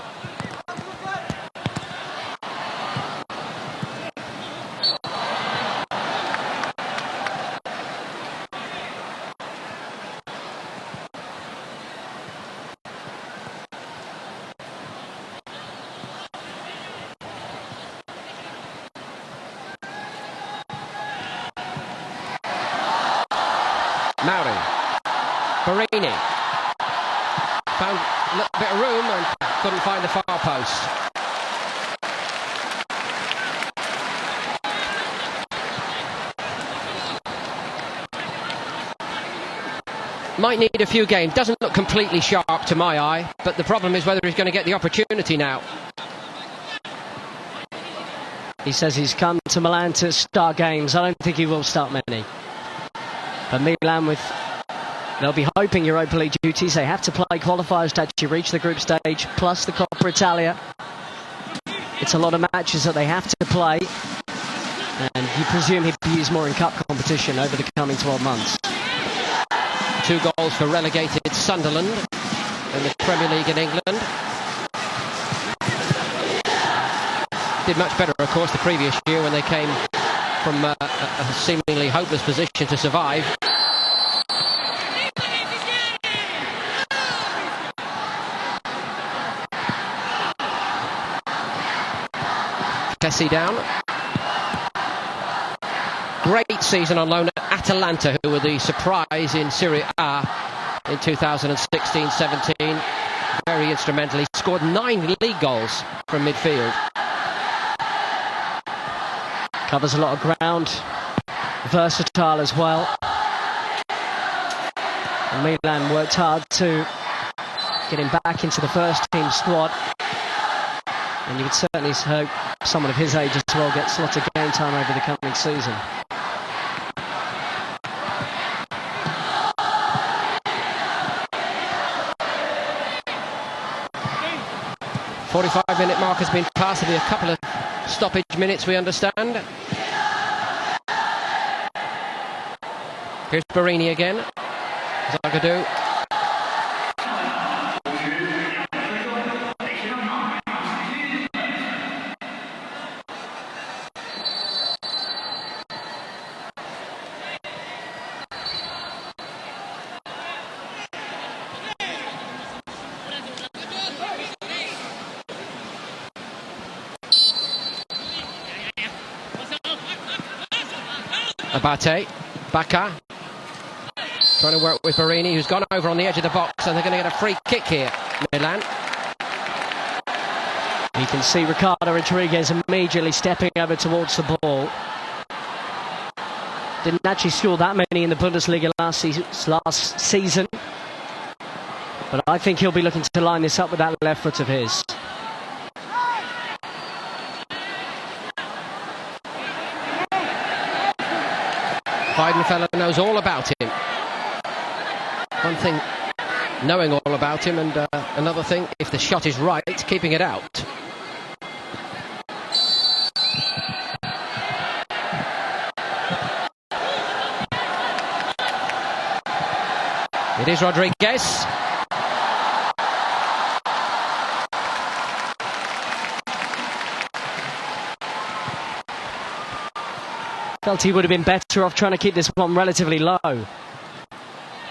Mauri, Barini found a little bit of room and couldn't find the far post. Might need a few games. Doesn't look completely sharp to my eye, but the problem is whether he's going to get the opportunity now. He says he's come to Milan to start games. I don't think he will start many. But Milan, they'll be hoping Europa League duties. They have to play qualifiers to actually reach the group stage, plus the Coppa Italia. It's a lot of matches that they have to play, and you presume he'd be used more in cup competition over the coming 12 months. 2 goals for relegated Sunderland in the Premier League in England. Did much better, of course, the previous year when they came from a seemingly hopeless position to survive. Kessie down. Great season on loan at Atalanta, who were the surprise in Serie A in 2016-17. Very instrumental. He scored 9 league goals from midfield. Covers a lot of ground, versatile as well. And Milan worked hard to get him back into the first team squad. And you would certainly hope someone of his age as well gets lots of game time over the coming season. The 45-minute mark has been passed. There'll be a couple of stoppage minutes, we understand. Here's Barini again. Zagadou. Abate, Bacca, trying to work with Barini, who's gone over on the edge of the box, and they're going to get a free kick here, Milan. You can see Ricardo Rodriguez immediately stepping over towards the ball. Didn't actually score that many in the Bundesliga last season. But I think he'll be looking to line this up with that left foot of his. Weidenfeller knows all about him. One thing, knowing all about him, and another thing, if the shot is right, keeping it out. It is Rodriguez. Felt he would have been better off trying to keep this one relatively low.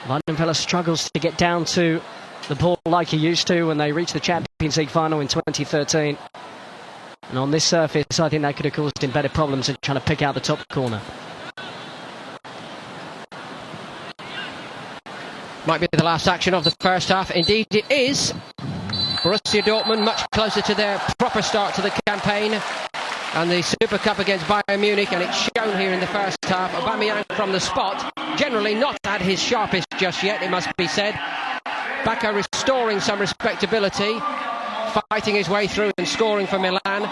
Weidenfeller struggles to get down to the ball like he used to when they reached the Champions League final in 2013. And on this surface, I think that could have caused him better problems than trying to pick out the top corner. Might be the last action of the first half. Indeed it is. Borussia Dortmund much closer to their proper start to the campaign and the Super Cup against Bayern Munich, and it's shown here in the first half. Aubameyang from the spot, generally not at his sharpest just yet, it must be said. Bacca restoring some respectability, fighting his way through and scoring for Milan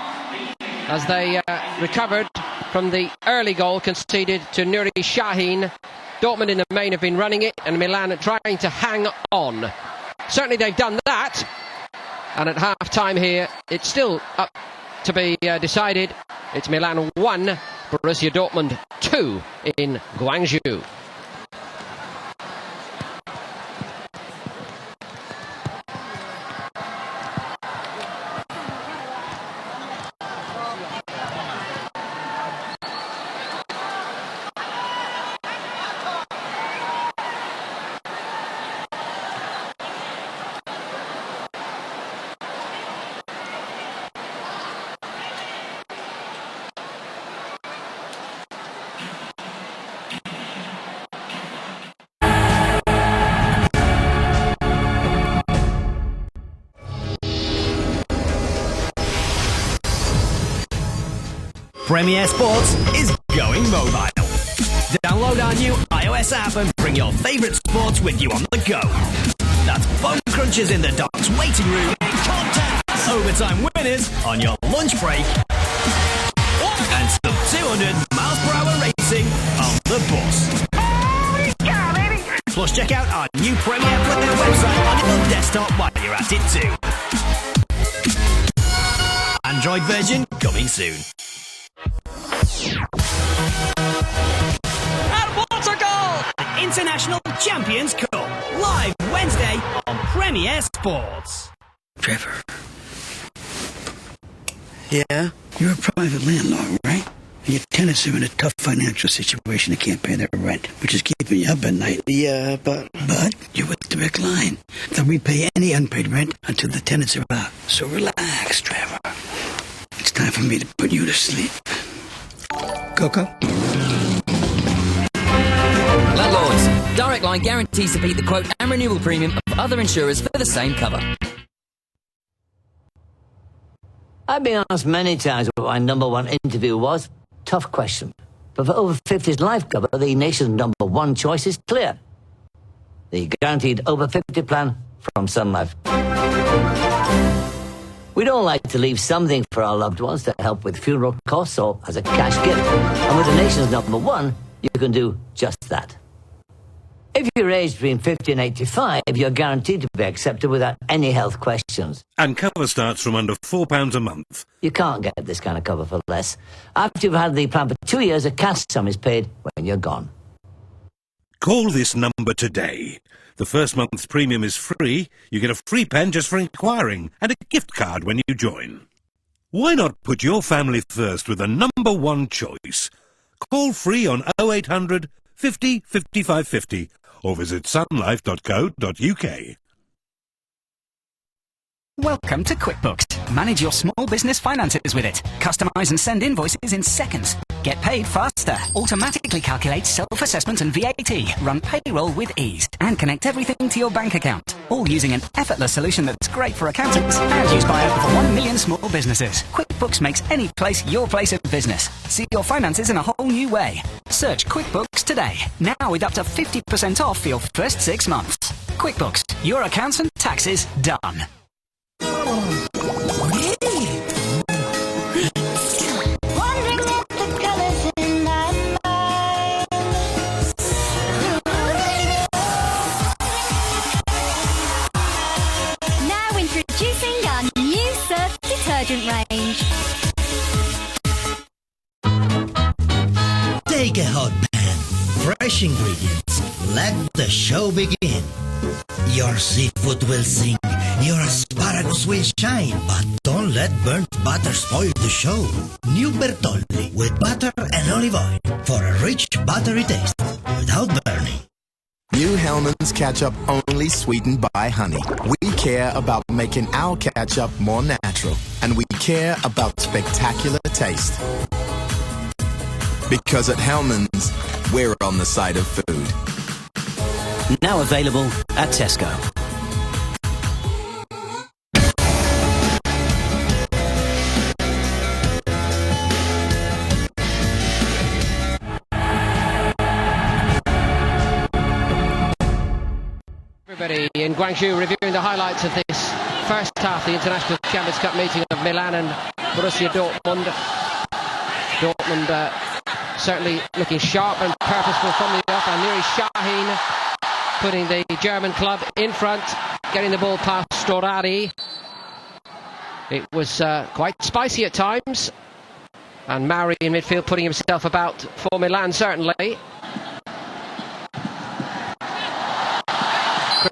as they recovered from the early goal conceded to Nuri Sahin. Dortmund in the main have been running it, and Milan trying to hang on. Certainly they've done that, and at half-time here, it's still up to be decided. It's Milan 1, Borussia Dortmund 2 in Guangzhou. Premier Sports is going mobile. Download our new iOS app and bring your favourite sports with you on the go. That's bone crunches in the Docks waiting room, contests, overtime winners on your lunch break, and some 200 miles per hour racing on the bus. Yeah, baby. Plus, check out our new Premier Player website on your desktop while you're at it too. Android version coming soon. And what a goal! The International Champions Cup, live Wednesday on Premier Sports. Trevor. Yeah? You're a private landlord, right? And your tenants are in a tough financial situation. They can't pay their rent, which is keeping you up at night. Yeah, but you're with Direct Line. They'll repay any unpaid rent until the tenants are out. So relax, Trevor. It's time for me to put you to sleep. Coco? Landlords, Direct Line guarantees to beat the quote and renewal premium of other insurers for the same cover. I've been asked many times what my number one interview was. Tough question. But for over 50s life cover, the nation's number one choice is clear. The guaranteed over 50 plan from Sun Life. We don't like to leave something for our loved ones to help with funeral costs or as a cash gift. And with the nation's number one, you can do just that. If you're aged between 50 and 85, you're guaranteed to be accepted without any health questions. And cover starts from under £4 a month. You can't get this kind of cover for less. After you've had the plan for 2 years, a cash sum is paid when you're gone. Call this number today. The first month's premium is free. You get a free pen just for inquiring and a gift card when you join. Why not put your family first with a number one choice? Call free on 0800 50 55 50 or visit sunlife.co.uk. Welcome to QuickBooks. Manage your small business finances with it. Customize and send invoices in seconds. Get paid faster. Automatically calculate self-assessment and VAT. Run payroll with ease. And connect everything to your bank account. All using an effortless solution that's great for accountants and used by over 1 million small businesses. QuickBooks makes any place your place of business. See your finances in a whole new way. Search QuickBooks today. Now with up to 50% off for your first 6 months. QuickBooks. Your accounts and taxes done. Introducing our new Surf detergent range. Take a hot pan, fresh ingredients, let the show begin. Your seafood will sing, your asparagus will shine, but don't let burnt butter spoil the show. New Bertolli with butter and olive oil for a rich buttery taste without burning. New Hellman's ketchup only sweetened by honey. We care about making our ketchup more natural, and we care about spectacular taste. Because at Hellman's, we're on the side of food. Now available at Tesco. Everybody in Guangzhou reviewing the highlights of this first half, the International Champions Cup meeting of Milan and Borussia Dortmund. Dortmund certainly looking sharp and purposeful from the off, and Nuri Sahin putting the German club in front, getting the ball past Storari. It was quite spicy at times, and Mauri in midfield putting himself about for Milan certainly.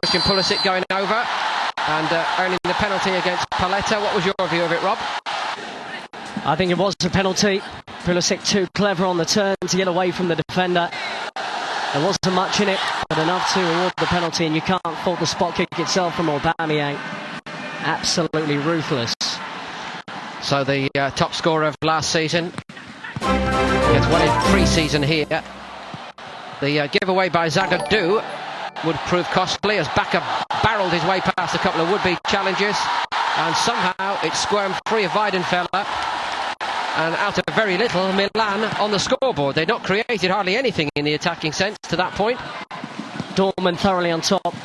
Christian Pulisic going over and earning the penalty against Paletta. What was your view of it, Rob? I think it was a penalty. Pulisic too clever on the turn to get away from the defender. There wasn't much in it, but enough to award the penalty, and you can't fault the spot kick itself from Aubameyang. Absolutely ruthless. So the top scorer of last season gets one in pre-season here. The giveaway by Zagadou would prove costly as Bacca barrelled his way past a couple of would-be challengers, and somehow it squirmed free of Weidenfeller, and out of very little, Milan on the scoreboard. They'd not created hardly anything in the attacking sense to that point. Dortmund thoroughly on top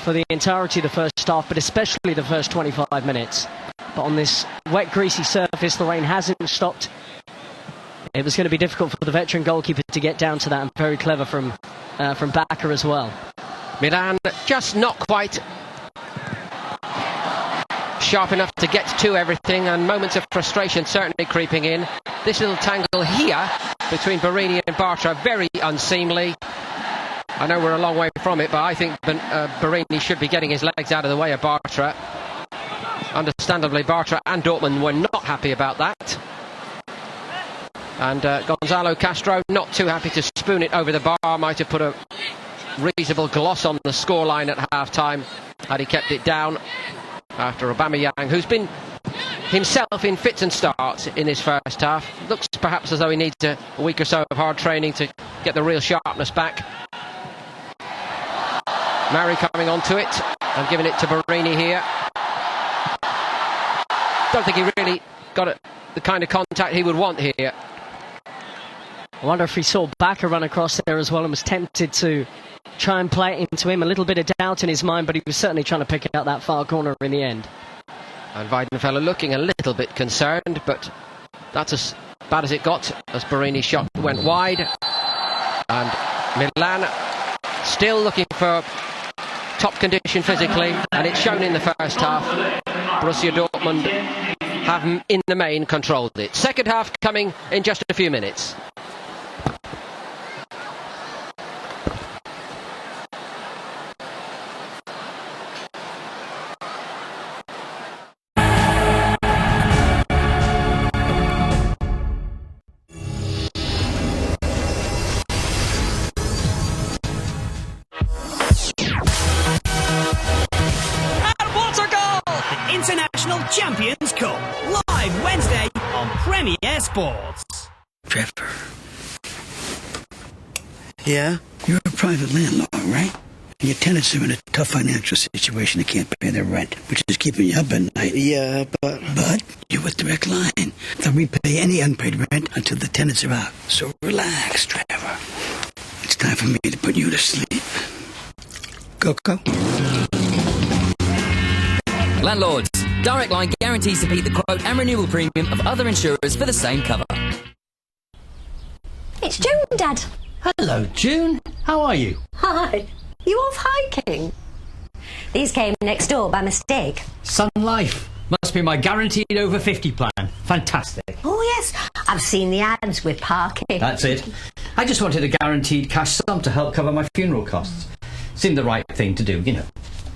for the entirety of the first half, but especially the first 25 minutes. But on this wet, greasy surface, the rain hasn't stopped. It was going to be difficult for the veteran goalkeeper to get down to that, and very clever from Bacca as well. Milan just not quite sharp enough to get to everything, and moments of frustration certainly creeping in. This little tangle here between Borini and Bartra, very unseemly. I know we're a long way from it, but I think Borini should be getting his legs out of the way of Bartra. Understandably, Bartra and Dortmund were not happy about that. And Gonzalo Castro not too happy to spoon it over the bar. Might have put a reasonable gloss on the scoreline at half-time had he kept it down after Aubameyang, who's been himself in fits and starts in this first half. Looks perhaps as though he needs a week or so of hard training to get the real sharpness back. Mauri coming onto it and giving it to Borini here. Don't think he really got the kind of contact he would want here. I wonder if he saw Bacca run across there as well and was tempted to try and play it into him. A little bit of doubt in his mind, but he was certainly trying to pick out that far corner in the end. And Weidenfeller looking a little bit concerned, but that's as bad as it got as Borini's shot went wide. And Milan still looking for top condition physically, and it's shown in the first half. Borussia Dortmund have in the main controlled it. Second half coming in just a few minutes. International Champions Cup, live Wednesday on Premier Sports. Trevor. Yeah? You're a private landlord, right? And your tenants are in a tough financial situation. They can't pay their rent, which is keeping you up at night. Yeah, but you're with Direct Line. They'll repay any unpaid rent until the tenants are out. So relax, Trevor. It's time for me to put you to sleep. Coco? Landlords, Direct Line guarantees to beat the quote and renewal premium of other insurers for the same cover. It's June, Dad. Hello, June. How are you? Hi. You off hiking? These came next door by mistake. Sun Life. Must be my guaranteed over 50 plan. Fantastic. Oh, yes. I've seen the ads with parking. That's it. I just wanted a guaranteed cash sum to help cover my funeral costs. Seemed the right thing to do, you know,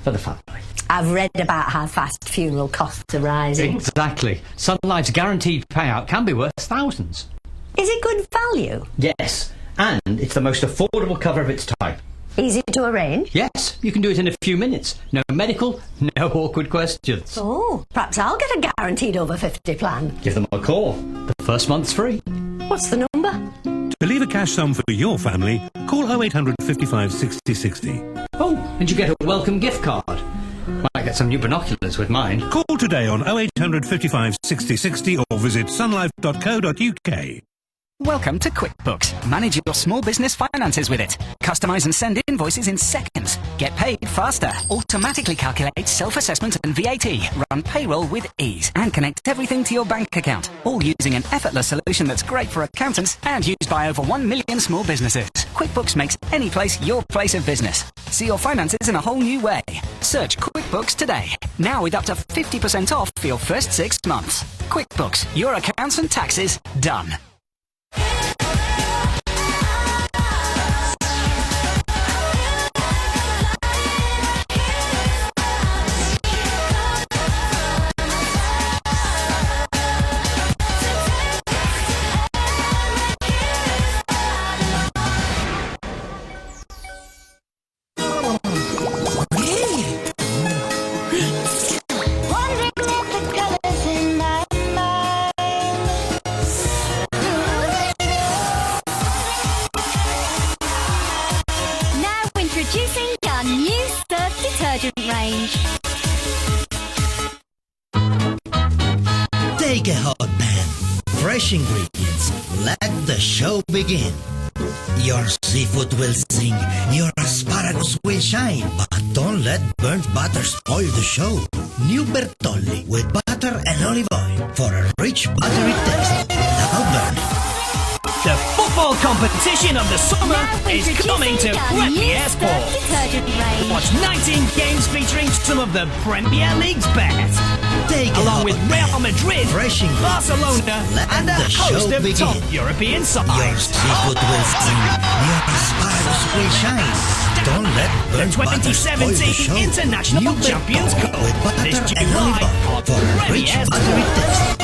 for the family. I've read about how fast funeral costs are rising. Exactly. Sun Life's guaranteed payout can be worth thousands. Is it good value? Yes, and it's the most affordable cover of its type. Easy to arrange? Yes, you can do it in a few minutes. No medical, no awkward questions. Oh, perhaps I'll get a guaranteed over 50 plan. Give them a call. The first month's free. What's the number? To leave a cash sum for your family, call 0800 55 60 60. Oh, and you get a welcome gift card. Might get some new binoculars with mine. Call today on 0800 55 60 60 or visit sunlife.co.uk. Welcome to QuickBooks. Manage your small business finances with it. Customize and send invoices in seconds. Get paid faster. Automatically calculate self-assessment and VAT. Run payroll with ease. And connect everything to your bank account. All using an effortless solution that's great for accountants and used by over 1 million small businesses. QuickBooks makes any place your place of business. See your finances in a whole new way. Search QuickBooks today. Now with up to 50% off for your first 6 months. QuickBooks. Your accounts and taxes done. Introducing our new Surf detergent range. Take a hot pan, fresh ingredients, let the show begin. Your seafood will sing, your asparagus will shine, but don't let burnt butter spoil the show. New Bertolli with butter and olive oil for a rich buttery taste without burning. The football competition of the summer is coming to Premier Sports. Watch 19 games featuring some of the Premier League's best. Along with Real Madrid, Barcelona, and a host of top European sides. Your seafood will sing, your asparagus will shine. Don't let the 2017 International Champions Cup this July on Premier Sports.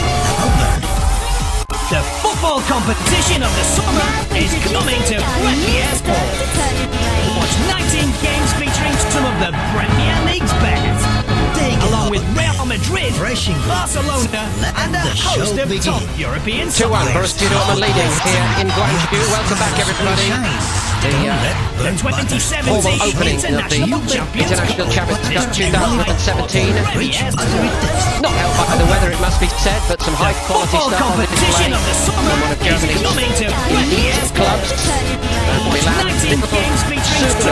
The football competition of the summer is coming to Premier Sports. Watch 19 games featuring some of the Premier League's best. Along with Real Madrid, Barcelona, and a host of top European sides. 2-1, Borussia Dortmund leading here in Guangzhou. Welcome back, everybody. The 2017 opening of the International Champions Cup 2017. Not helped by the weather, it must be said, but some high-quality stuff on the display from one of Germany's elite clubs. Milan, some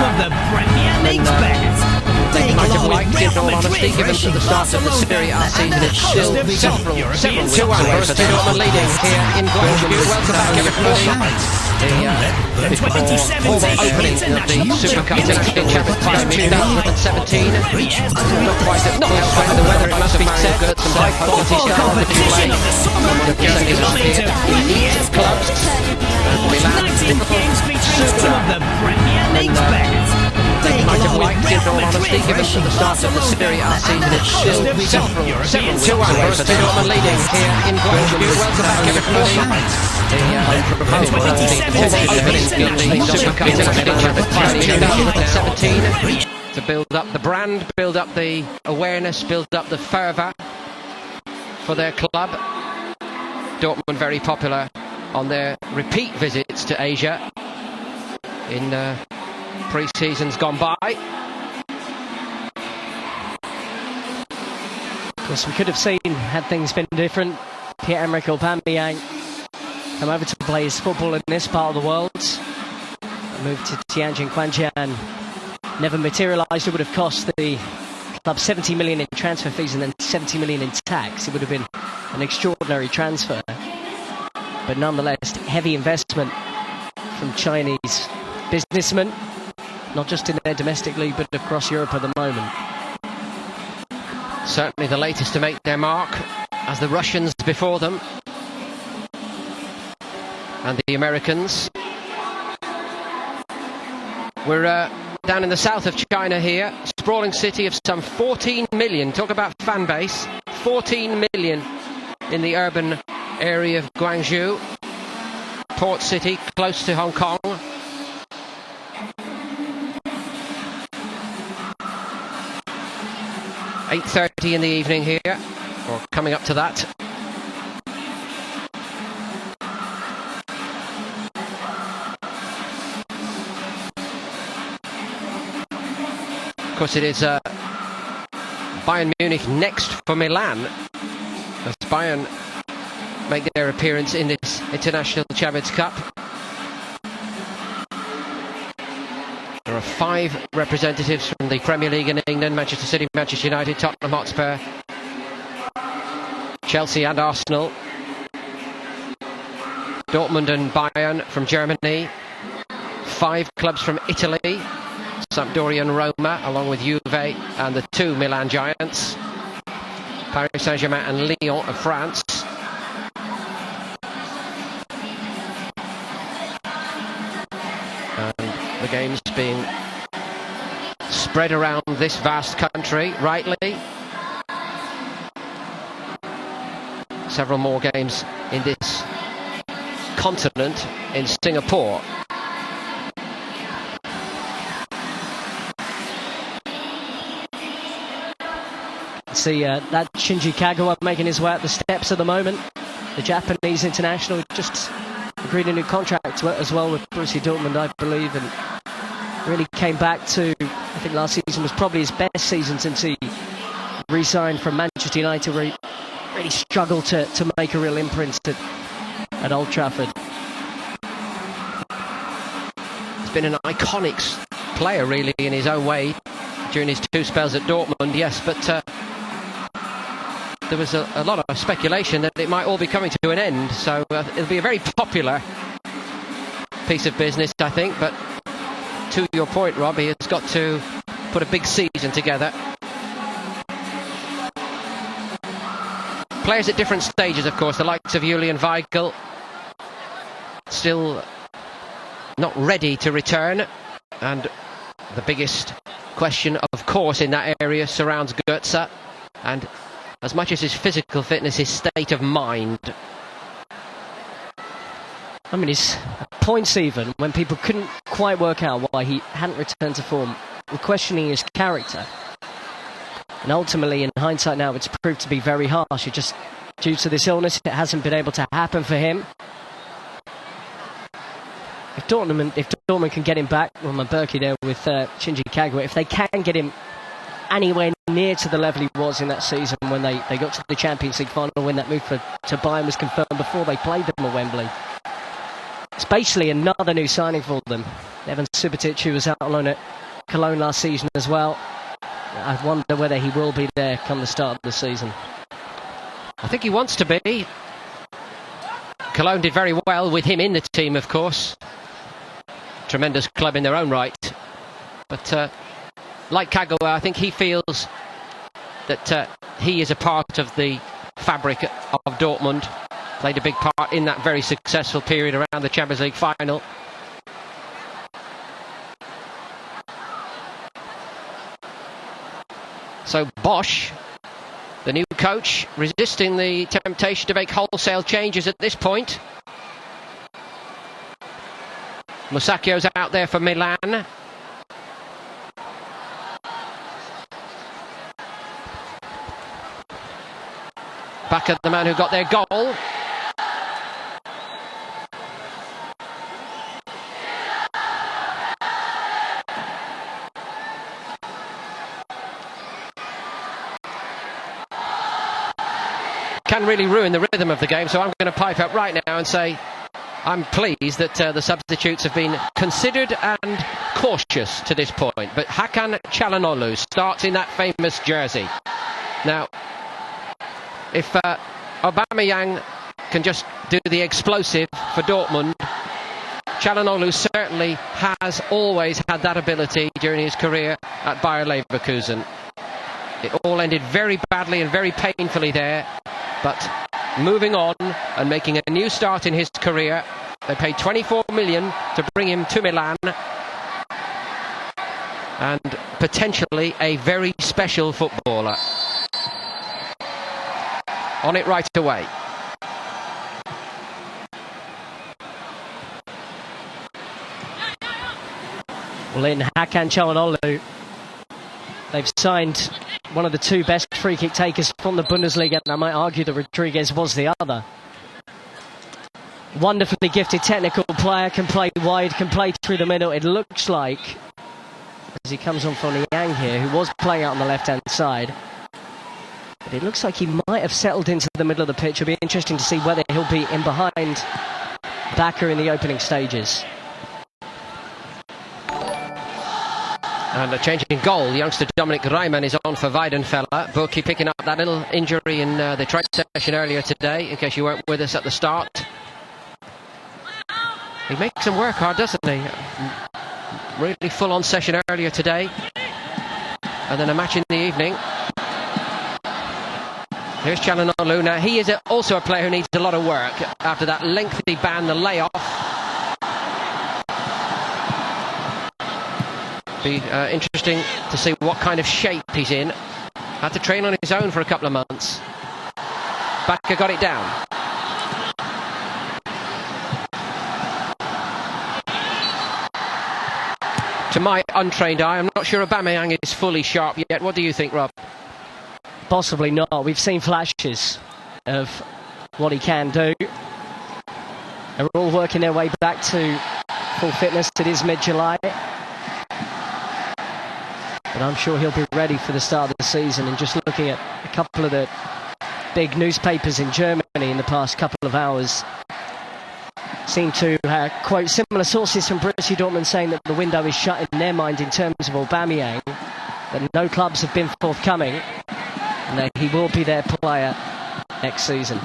of the Premier League's best. They might have liked, in all honesty, given at the start of the Serie A season, it's still several 2-1 Borussia Dortmund leading here in Guangzhou. Welcome back, everybody. Before all the opening of the Super Cup International Champions 2017. Not helped by the weather, it must be said, but some high-quality stuff on the display from one of Germany's elite clubs. Milan, some of the Premier League's best. They might have liked, in all honesty, given at the start of the Serie A season, it's still several 2-1 Borussia Dortmund leading here in Guangzhou. Welcome back, everybody. The Super Cup International 2017 to build up the brand, build up the awareness, build up the fervour for their club. Dortmund very popular on their repeat visits to Asia in pre-seasons gone by. Of course, we could have seen, had things been different, Pierre-Emerick Aubameyang come over to play his football in this part of the world. Moved to Tianjin Quanjian. Never materialised. It would have cost the club 70 million in transfer fees and then 70 million in tax. It would have been an extraordinary transfer. But nonetheless, heavy investment from Chinese businessmen, not just in their domestic league, but across Europe at the moment. Certainly the latest to make their mark, as the Russians before them. And the Americans. We're down in the south of China here, sprawling city of some 14 million. Talk about fan base. 14 million in the urban area of Guangzhou. Port city, close to Hong Kong. 8:30 in the evening here, or coming up to that. Of course, it is Bayern Munich next for Milan, as Bayern make their appearance in this International Champions Cup. There are 5 representatives from the Premier League in England: Manchester City, Manchester United, Tottenham Hotspur, Chelsea and Arsenal. Dortmund and Bayern from Germany. 5 clubs from Italy: Sampdoria and Roma, along with Juve and the 2 Milan giants, Paris Saint-Germain and Lyon of France. And the games being spread around this vast country, rightly. Several more games in this continent in Singapore. See that Shinji Kagawa making his way up the steps at the moment. The Japanese international just agreed a new contract as well with Borussia Dortmund, I believe, and really came back to, I think last season was probably his best season since he re-signed from Manchester United, where he really struggled to make a real imprint at Old Trafford. He's been an iconic player, really, in his own way during his 2 spells at Dortmund, yes, but there was a lot of speculation that it might all be coming to an end, so it'll be a very popular piece of business, I think. But to your point, Rob, he has got to put a big season together. Players at different stages, of course. The likes of Julian Weigl still not ready to return, and the biggest question, of course, in that area surrounds Götze, and as much as his physical fitness, his state of mind. I mean, his points, even when people couldn't quite work out why he hadn't returned to form, were questioning his character. And ultimately, in hindsight now, it's proved to be very harsh. It just, due to this illness, it hasn't been able to happen for him. If Dortmund can get him back, well, my Berkey there with Shinji Kagawa, if they can get him anywhere near to the level he was in that season when they got to the Champions League final, when that move to Bayern was confirmed before they played them at Wembley. It's basically another new signing for them. Evan Subotic, who was out on loan at Cologne last season as well. I wonder whether he will be there come the start of the season. I think he wants to be. Cologne did very well with him in the team, of course. Tremendous club in their own right. But like Kagawa, I think he feels that he is a part of the fabric of Dortmund. Played a big part in that very successful period around the Champions League final. So Bosch, the new coach, resisting the temptation to make wholesale changes at this point. Musacchio's out there for Milan. Back at the man who got their goal. Can really ruin the rhythm of the game, so I'm going to pipe up right now and say I'm pleased that the substitutes have been considered and cautious to this point. But Hakan Çalhanoğlu starts in that famous jersey. Now, if Aubameyang can just do the explosive for Dortmund, Çalhanoğlu certainly has always had that ability during his career at Bayer Leverkusen. It all ended very badly and very painfully there, but moving on and making a new start in his career. They paid 24 million to bring him to Milan, and potentially a very special footballer. On it right away. Well, in Hakan Çalhanoğlu, they've signed one of the two best free-kick takers from the Bundesliga, and I might argue that Rodriguez was the other. Wonderfully gifted technical player, can play wide, can play through the middle. It looks like, as he comes on for Liang here, who was playing out on the left-hand side, but it looks like he might have settled into the middle of the pitch. It'll be interesting to see whether he'll be in behind Bakker in the opening stages. And a change in goal. Youngster Dominic Reimann is on for Weidenfeller. Burki picking up that little injury in the training session earlier today, in case you weren't with us at the start. He makes them work hard, doesn't he? Really full-on session earlier today. And then a match in the evening. Here's Çalhanoğlu. Now, he is also a player who needs a lot of work after that lengthy ban, the layoff. Be interesting to see what kind of shape he's in. Had to train on his own for a couple of months. Bakker got it down. To my untrained eye, I'm not sure Aubameyang is fully sharp yet. What do you think, Rob? Possibly not. We've seen flashes of what he can do. They're all working their way back to full fitness. It is mid-July. But I'm sure he'll be ready for the start of the season. And just looking at a couple of the big newspapers in Germany in the past couple of hours seem to quote similar sources from Borussia Dortmund saying that the window is shut in their mind in terms of Aubameyang, that no clubs have been forthcoming, and that he will be their player next season.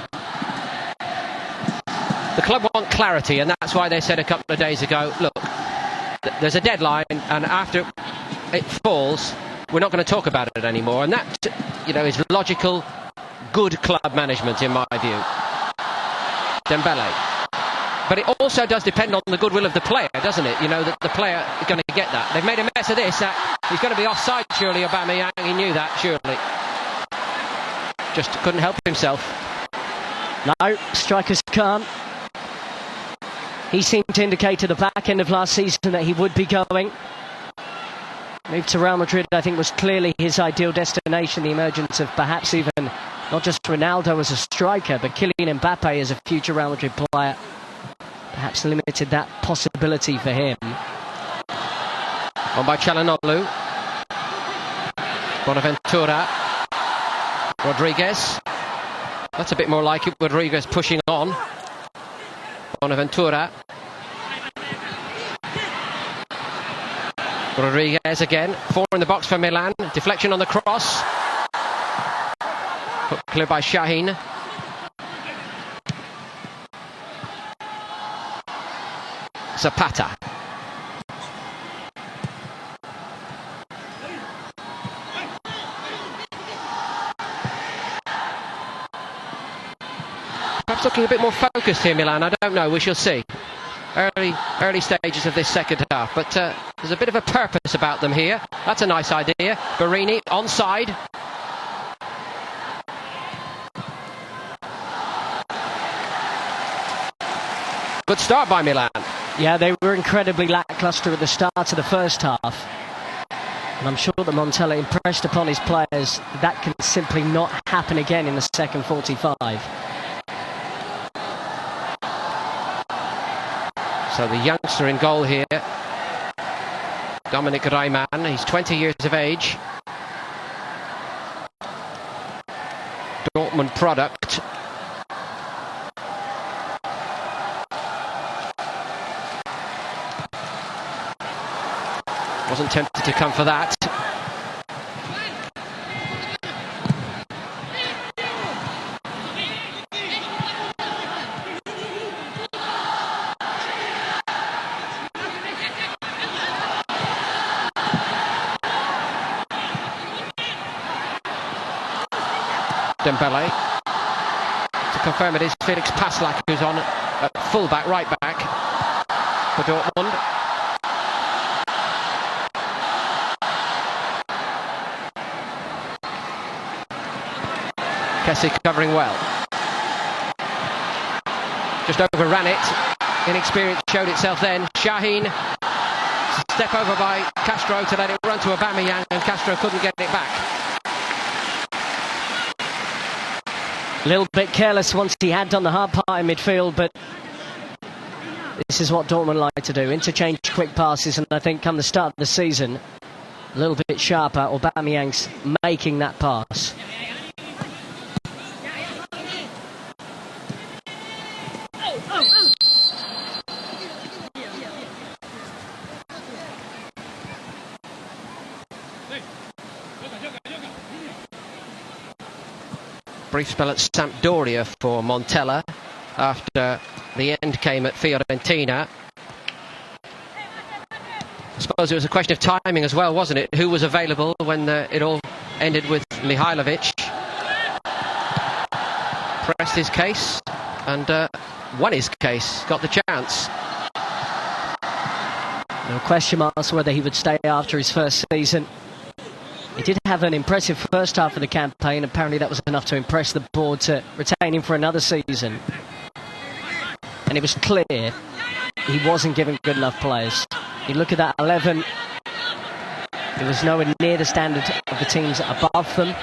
The club want clarity, and that's why they said a couple of days ago, look, there's a deadline, and after it falls, we're not going to talk about it anymore. And that, is logical, good club management, in my view. Dembele. But it also does depend on the goodwill of the player, doesn't it? That the player is going to get that. They've made a mess of this. He's going to be offside, surely, Aubameyang. He knew that, surely. Just couldn't help himself. No, strikers can't. He seemed to indicate at the back end of last season that he would be going. Move to Real Madrid, I think, was clearly his ideal destination. The emergence of perhaps even not just Ronaldo as a striker, but Kylian Mbappe as a future Real Madrid player perhaps limited that possibility for him. On by Çalhanoğlu. Bonaventura. Rodriguez. That's a bit more like it. Rodriguez pushing on. Bonaventura. Rodriguez again. 4 in the box for Milan. Deflection on the cross. Put clear by Şahin. Zapata. Perhaps looking a bit more focused here, Milan. I don't know. We shall see. Early stages of this second half, but there's a bit of a purpose about them here. That's a nice idea. Barini onside. Good start by Milan. Yeah, they were incredibly lacklustre at the start of the first half. And I'm sure that Montella impressed upon his players that can simply not happen again in the second 45. So the youngster in goal here, Dominic Reimann, he's 20 years of age. Dortmund product. Wasn't tempted to come for that. Dembele. To confirm it is Felix Paslak who's on at full-back, right-back for Dortmund. Kessie covering well. Just overran it. Inexperience showed itself then. Şahin. Step over by Castro to let it run to Aubameyang, and Castro couldn't get it back. A little bit careless once he had done the hard part in midfield, but this is what Dortmund like to do. Interchange quick passes, and I think come the start of the season, a little bit sharper, Aubameyang's making that pass. Brief spell at Sampdoria for Montella after the end came at Fiorentina. I suppose it was a question of timing as well, wasn't it? Who was available when it all ended with Mihailovic? Pressed his case and won his case, got the chance. No question marks whether he would stay after his first season. He did have an impressive first half of the campaign. Apparently that was enough to impress the board to retain him for another season. And it was clear he wasn't given good enough players. You look at that 11, it was nowhere near the standard of the teams above them.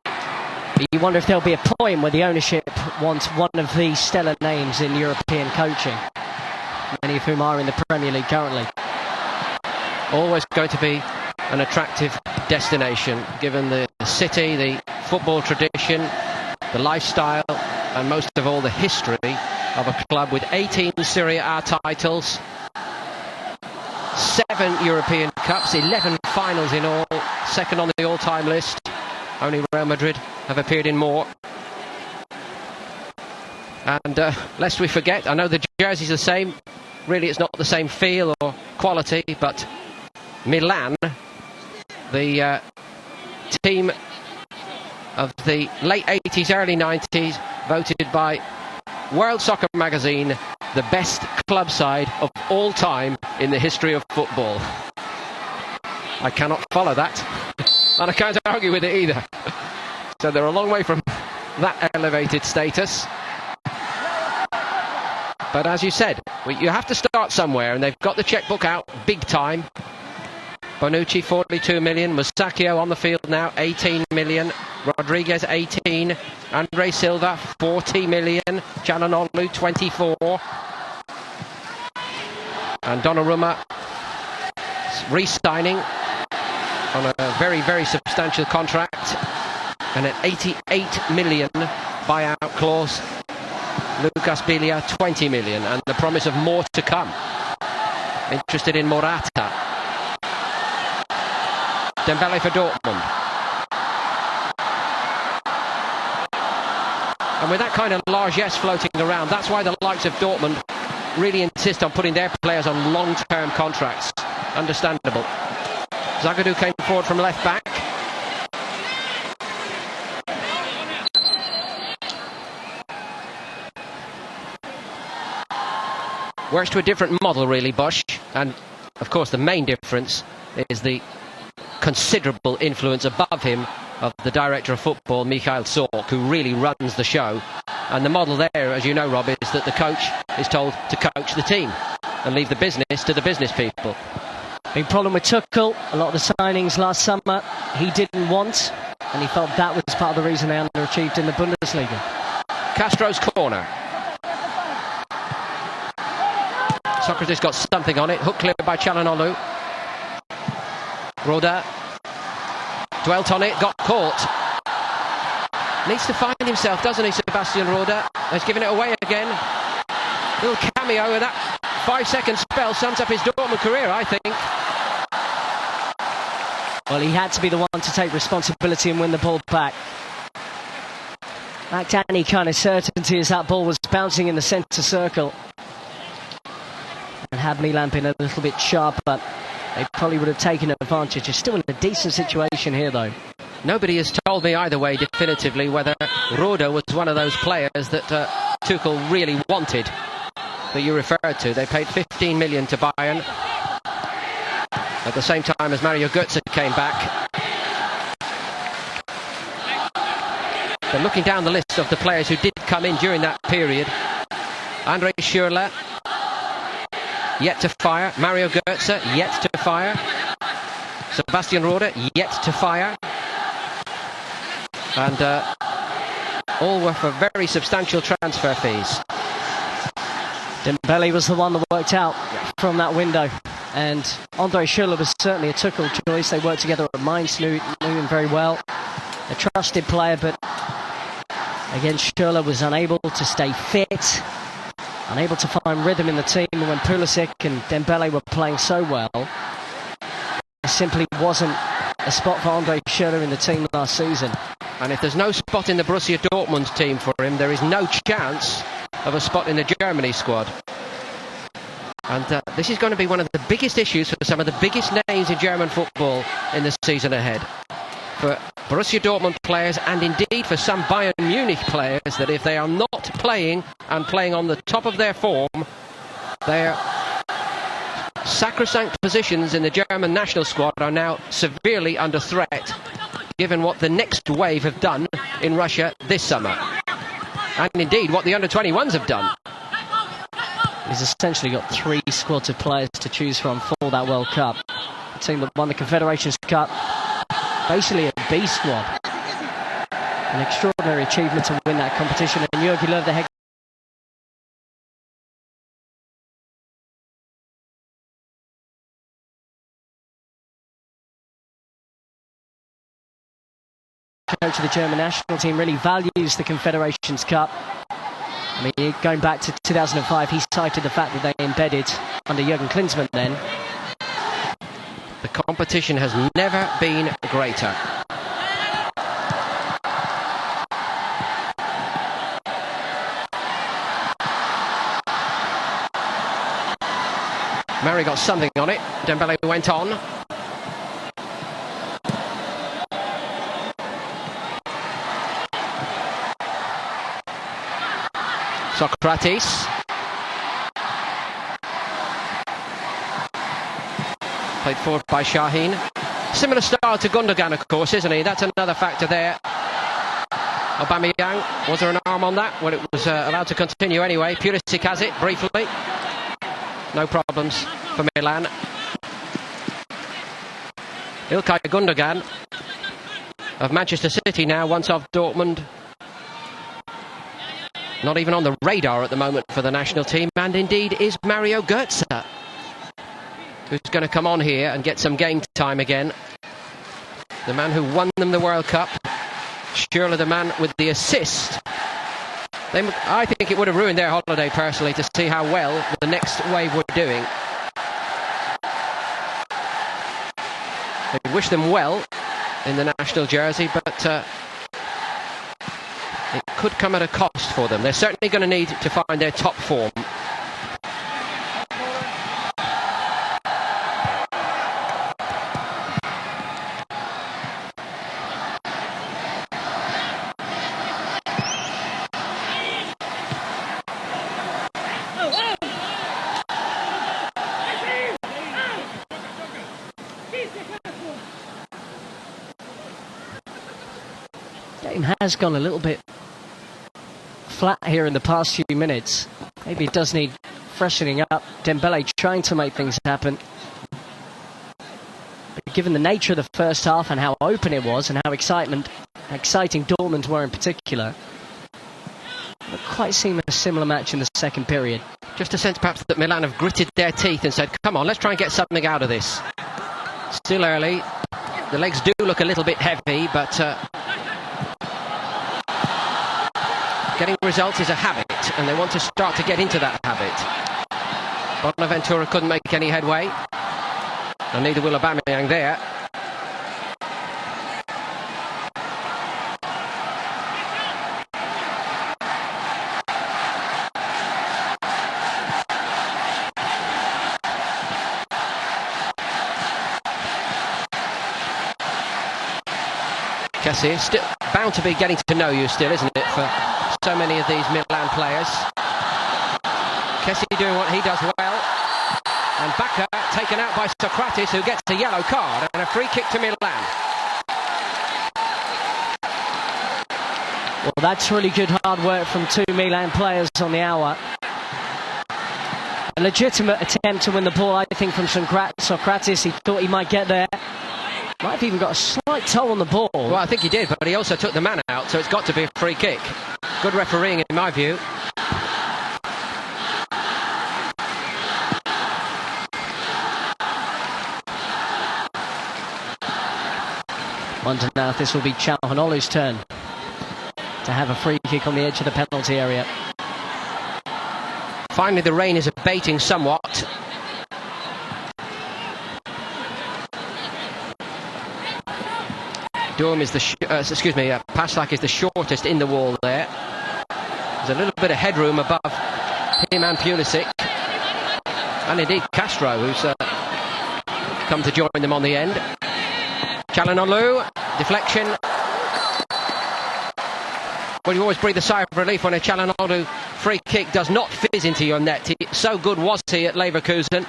But you wonder if there'll be a point where the ownership wants one of these stellar names in European coaching, many of whom are in the Premier League currently. Always going to be an attractive destination, given the city, the football tradition, the lifestyle, and most of all the history of a club with 18 Serie A titles, 7 European Cups, 11 finals in all, second on the all-time list. Only Real Madrid have appeared in more. And lest we forget, I know the jersey's the same, really it's not the same feel or quality, but Milan, the team of the late 80s, early 90s, voted by World Soccer Magazine the best club side of all time in the history of football. I cannot follow that, and I can't argue with it either. So they're a long way from that elevated status. But as you said, you have to start somewhere, and they've got the checkbook out big time. Bonucci 42 million, Musacchio on the field now 18 million, Rodriguez 18, Andre Silva 40 million, Çalhanoğlu 24, and Donnarumma re-signing on a very, very substantial contract and an 88 million buyout clause. Lucas Biglia 20 million, and the promise of more to come. Interested in Morata. Dembele for Dortmund. And with that kind of largesse floating around, that's why the likes of Dortmund really insist on putting their players on long-term contracts. Understandable. Zagadou came forward from left back. Works to a different model, really, Bosch. And, of course, the main difference is the considerable influence above him of the director of football, Michael Zorc, who really runs the show. And the model there, as you know, Rob, is that the coach is told to coach the team and leave the business to the business people. Big problem with Tuchel. A lot of the signings last summer he didn't want, and he felt that was part of the reason they underachieved in the Bundesliga. Castro's corner. Socrates got something on it. Hook cleared by Çalhanoğlu. Roda dwelt on it, got caught. Needs to find himself, doesn't he, Sebastian Roda? He's given it away again. Little cameo of that 5-second spell sums up his Dortmund career, I think. Well, he had to be the one to take responsibility and win the ball back. Lacked any kind of certainty as that ball was bouncing in the centre circle. And had Milan been a little bit sharper, they probably would have taken advantage. They're still in a decent situation here, though. Nobody has told me either way definitively whether Roda was one of those players that Tuchel really wanted, that you referred to. They paid 15 million to Bayern at the same time as Mario Götze came back. But looking down the list of the players who did come in during that period, Andre Schürrle, yet to fire. Mario Götze, yet to fire. Sebastian Roda, yet to fire. And All were for very substantial transfer fees. Dembele was the one that worked out from that window. And Andre Schürrle was certainly a Tuchel choice. They worked together at Mainz, knew him very well. A trusted player, but again, Schürrle was unable to stay fit, unable to find rhythm in the team. And when Pulisic and Dembele were playing so well, there simply wasn't a spot for Andre Schürrle in the team last season. And if there's no spot in the Borussia Dortmund team for him, there is no chance of a spot in the Germany squad. And this is going to be one of the biggest issues for some of the biggest names in German football in the season ahead. For Borussia Dortmund players, and indeed for some Bayern Munich players, that if they are not playing and playing on the top of their form, their sacrosanct positions in the German national squad are now severely under threat, given what the next wave have done in Russia this summer. And indeed what the under-21s have done. He's essentially got 3 squads of players to choose from for that World Cup. The team that won the Confederations Cup, basically a B squad. An extraordinary achievement to win that competition. And Jogi Löw, the head coach of the German national team, really values the Confederations Cup. I mean, going back to 2005, he cited the fact that they embedded under Jürgen Klinsmann then. The competition has never been greater. Murray got something on it. Dembele went on. Socrates. Played forward by Şahin. Similar style to Gundogan, of course, isn't he? That's another factor there. Aubameyang, was there an arm on that? Well, it was allowed to continue anyway. Pulisic has it, briefly. No problems for Milan. İlkay Gundogan of Manchester City now, once off Dortmund. Not even on the radar at the moment for the national team. And indeed is Mario Götze, who's going to come on here and get some game time again. The man who won them the World Cup. Schürrle, the man with the assist. I think it would have ruined their holiday, personally, to see how well the next wave were doing. I wish them well in the national jersey, but it could come at a cost for them. They're certainly going to need to find their top form. Game has gone a little bit flat here in the past few minutes. Maybe it does need freshening up. Dembele trying to make things happen. But given the nature of the first half and how open it was and how exciting Dortmund were in particular, I've quite seen a similar match in the second period. Just a sense perhaps that Milan have gritted their teeth and said, come on, let's try and get something out of this. Still early. The legs do look a little bit heavy, but getting results is a habit, and they want to start to get into that habit. Bonaventura couldn't make any headway, and neither will Aubameyang there. Kessie, still bound to be getting to know you still, isn't it, for so many of these Milan players. Kessie doing what he does well. And Bacca taken out by Socrates, who gets a yellow card and a free kick to Milan. Well, that's really good hard work from 2 Milan players on the hour. A legitimate attempt to win the ball, I think, from Socrates. He thought he might get there. Might have even got a slight toe on the ball. Well, I think he did, but he also took the man out, so it's got to be a free kick. Good refereeing, in my view. Wonder now if this will be Çalhanoğlu's turn to have a free kick on the edge of the penalty area. Finally, the rain is abating somewhat. Durm is Paslak is the shortest in the wall there. There's a little bit of headroom above him and Pulisic. And indeed Castro, who's come to join them on the end. Çalhanoğlu, deflection. Well, you always breathe a sigh of relief when a Çalhanoğlu free kick does not fizz into your net. So good was he at Leverkusen.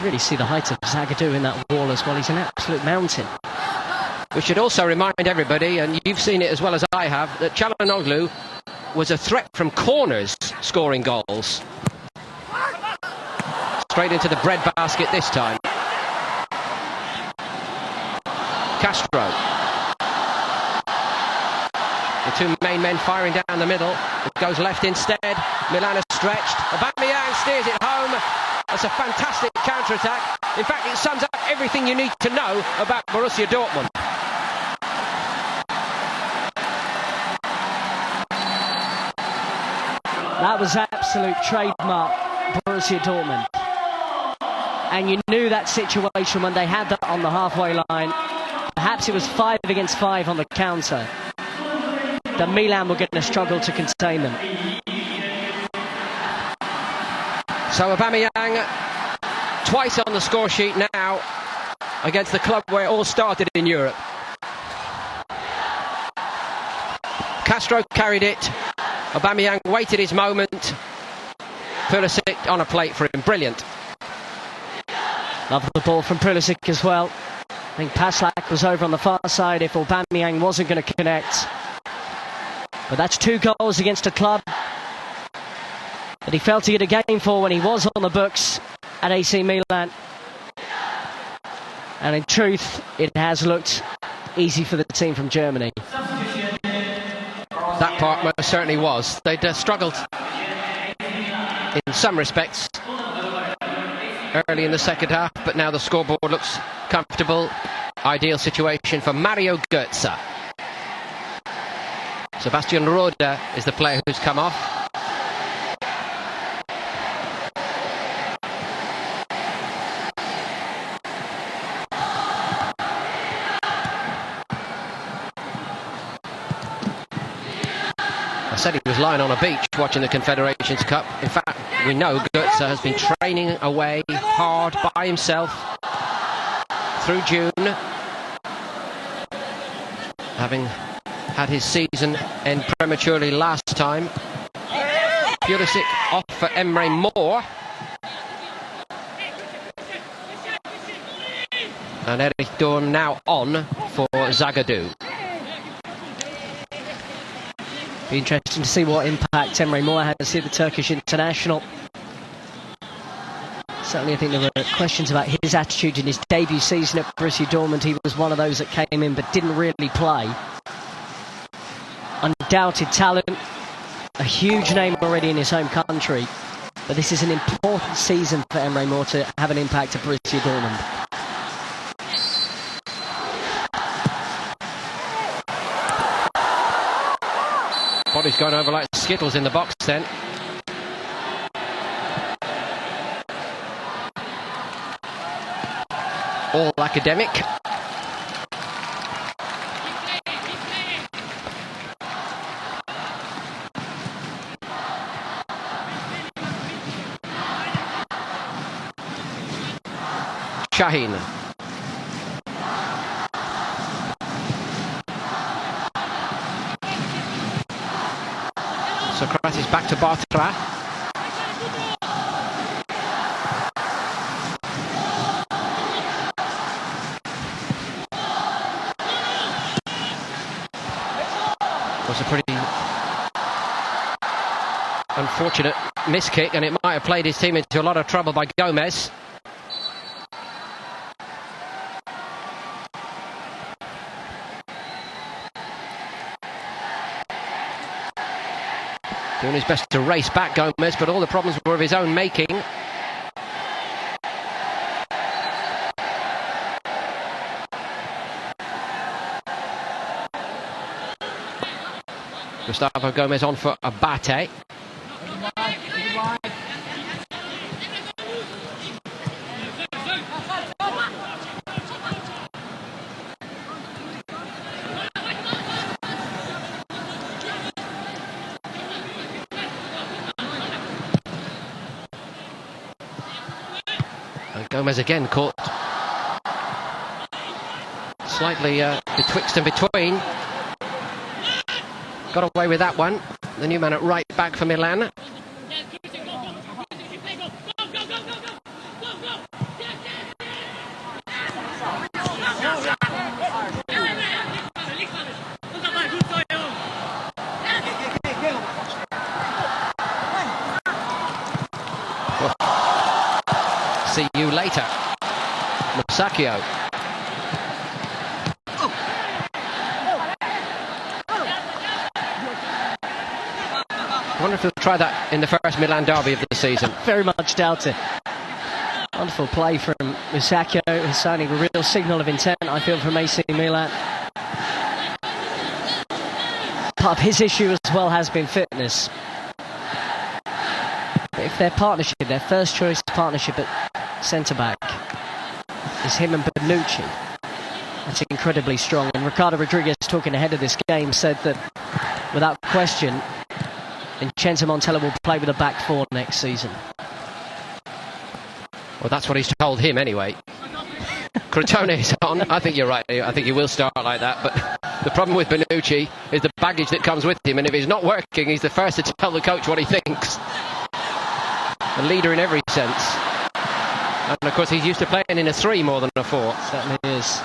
Really see the height of Zagadou in that wall as well. He's an absolute mountain. We should also remind everybody, and you've seen it as well as I have, that Çalhanoğlu was a threat from corners scoring goals. Straight into the breadbasket this time. Castro. The two main men firing down the middle. It goes left instead. Milan is stretched. Aubameyang steers it home. That's a fantastic counter-attack. In fact, it sums up everything you need to know about Borussia Dortmund. That was absolute trademark Borussia Dortmund. And you knew that situation when they had that on the halfway line. Perhaps it was 5 against 5 on the counter. That Milan were going to struggle to contain them. So Aubameyang twice on the score sheet now against the club where it all started in Europe. Castro carried it. Aubameyang waited his moment. Pulisic on a plate for him. Brilliant. Love the ball from Pulisic as well. I think Paslak was over on the far side if Aubameyang wasn't going to connect. But that's 2 goals against a club that he failed to get a game for when he was on the books at AC Milan. And in truth, it has looked easy for the team from Germany. That part most certainly was. They'd struggled in some respects early in the second half, but now the scoreboard looks comfortable. Ideal situation for Mario Götze. Sebastian Rode is the player who's come off. I said he was lying on a beach watching the Confederations Cup. In fact, we know Götze has been training away hard by himself through June, having had his season end prematurely last time. Pulisic off for Emre Mor. And Erich Durm now on for Zagadou. Be interesting to see what impact Emre Mor has here, the Turkish international. Certainly I think there were questions about his attitude in his debut season at Borussia Dortmund. He was one of those that came in but didn't really play. Undoubted talent, a huge name already in his home country. But this is an important season for Emre Mor to have an impact at Borussia Dortmund. Body's going over like Skittles in the box then. All academic. Şahin. Socrates back to Bartra. Was a pretty unfortunate miss kick, and it might have played his team into a lot of trouble by Gomez. Doing his best to race back, Gomez, but all the problems were of his own making. Gustavo Gomez on for Abate. And Gomez again caught slightly betwixt and between. Got away with that one. The new man at right back for Milan. See you later. Musacchio. I wonder if he'll try that in the first Milan derby of the season. Very much doubt it. Wonderful play from Musacchio, who's signing a real signal of intent, I feel, from AC Milan. Part of his issue as well has been fitness. But if their partnership, their first choice partnership at centre-back is him and Bonucci, that's incredibly strong. And Ricardo Rodriguez, talking ahead of this game, said that without question, Vincenzo Montella will play with a back four next season. Well, that's what he's told him anyway. Crotone is on. I think you're right. I think he will start like that. But the problem with Bonucci is the baggage that comes with him. And if he's not working, he's the first to tell the coach what he thinks. A leader in every sense. And of course, he's used to playing in a 3 more than a 4. Certainly is.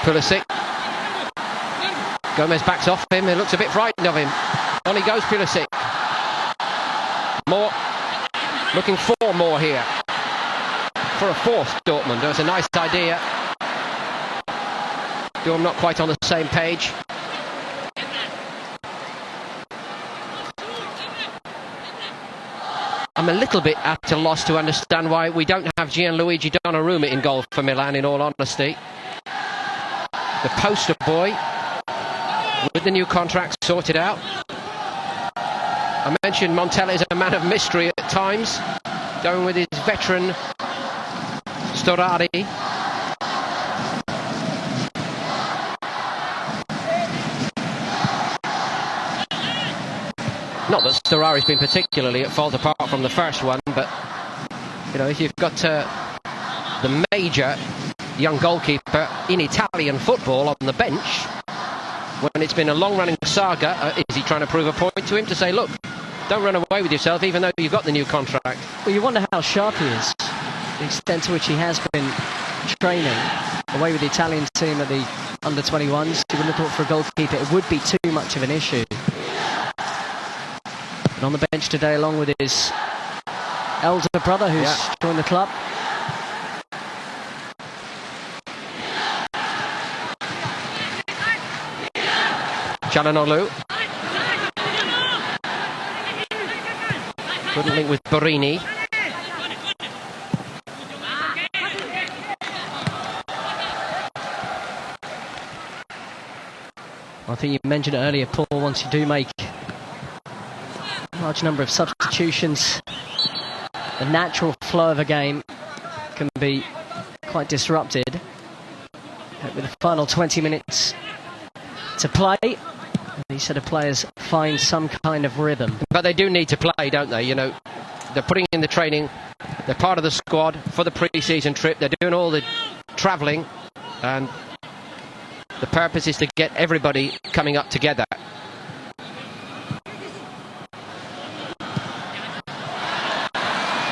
Pulisic. Gomez backs off him. He looks a bit frightened of him. On he goes, Pulisic. More. Looking for more here. For a 4th, Dortmund. That's a nice idea. Dortmund not quite on the same page. I'm a little bit at a loss to understand why we don't have Gianluigi Donnarumma in goal for Milan, in all honesty. The poster boy, with the new contract sorted out. I mentioned Montella is a man of mystery at times, going with his veteran Storari. Not that Storari's been particularly at fault apart from the first one, but you know, if you've got the major young goalkeeper in Italian football on the bench, when it's been a long-running saga, is he trying to prove a point to him to say, look, don't run away with yourself even though you've got the new contract? Well, you wonder how sharp he is, the extent to which he has been training away with the Italian team at the under-21s. You wouldn't have thought for a goalkeeper it would be too much of an issue. And on the bench today, along with his elder brother who's joined the club. Çalhanoğlu. Couldn't link with Borini. I think you mentioned it earlier, Paul, once you do make a large number of substitutions, the natural flow of a game can be quite disrupted. With the final 20 minutes to play, these sort of players find some kind of rhythm. But they do need to play, don't they? You know, they're putting in the training, they're part of the squad for the pre-season trip, they're doing all the travelling, and the purpose is to get everybody coming up together.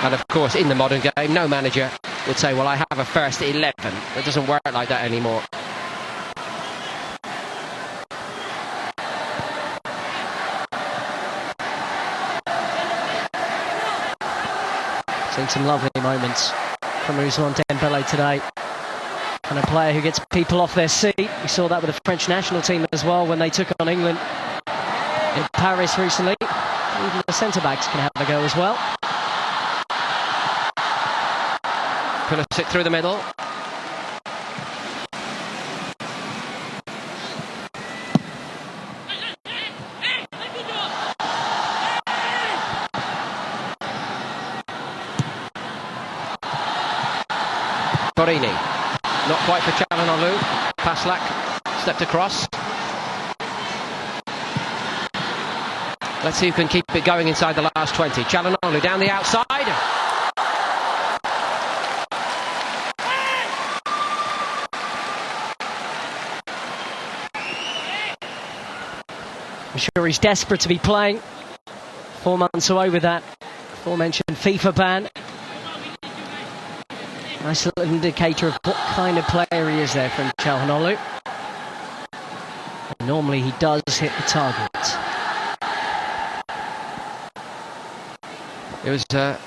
And of course, in the modern game, no manager would say, well, I have a first 11. It doesn't work like that anymore. Seen some lovely moments from Ousmane Dembele today. And a player who gets people off their seat. We saw that with the French national team as well when they took on England in Paris recently. Even the centre-backs can have a go as well. Pulisic through the middle. Borini, not quite for Çalhanoğlu. Paslak stepped across. Let's see who can keep it going inside the last 20. Çalhanoğlu down the outside. I'm sure he's desperate to be playing. 4 months away with that aforementioned FIFA ban. Nice little indicator of what kind of player he is there from Çalhanoğlu. Normally he does hit the target. It was a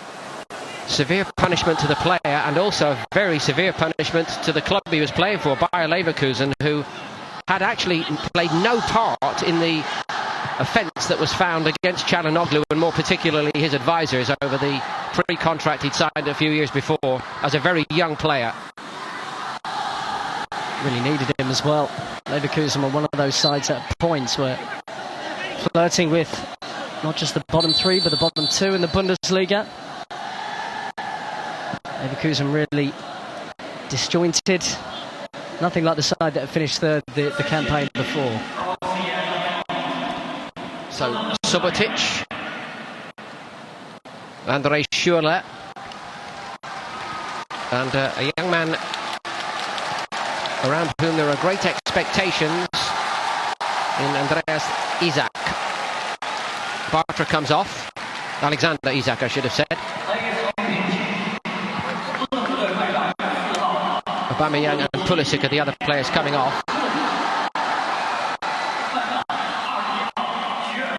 severe punishment to the player and also a very severe punishment to the club he was playing for, Bayer Leverkusen, who had actually played no part in the offence that was found against Çalhanoğlu, and more particularly his advisors over the pre-contract he'd signed a few years before as a very young player. Really needed him as well. Leverkusen were one of those sides at points were flirting with not just the bottom 3 but the bottom 2 in the Bundesliga. Leverkusen really disjointed. Nothing like the side that had finished third the campaign before. So Subotic, André Schürrle, and a young man around whom there are great expectations in Andreas Isak. Bartra comes off. Alexander Isak, I should have said. Aubameyang and Pulisic are the other players coming off.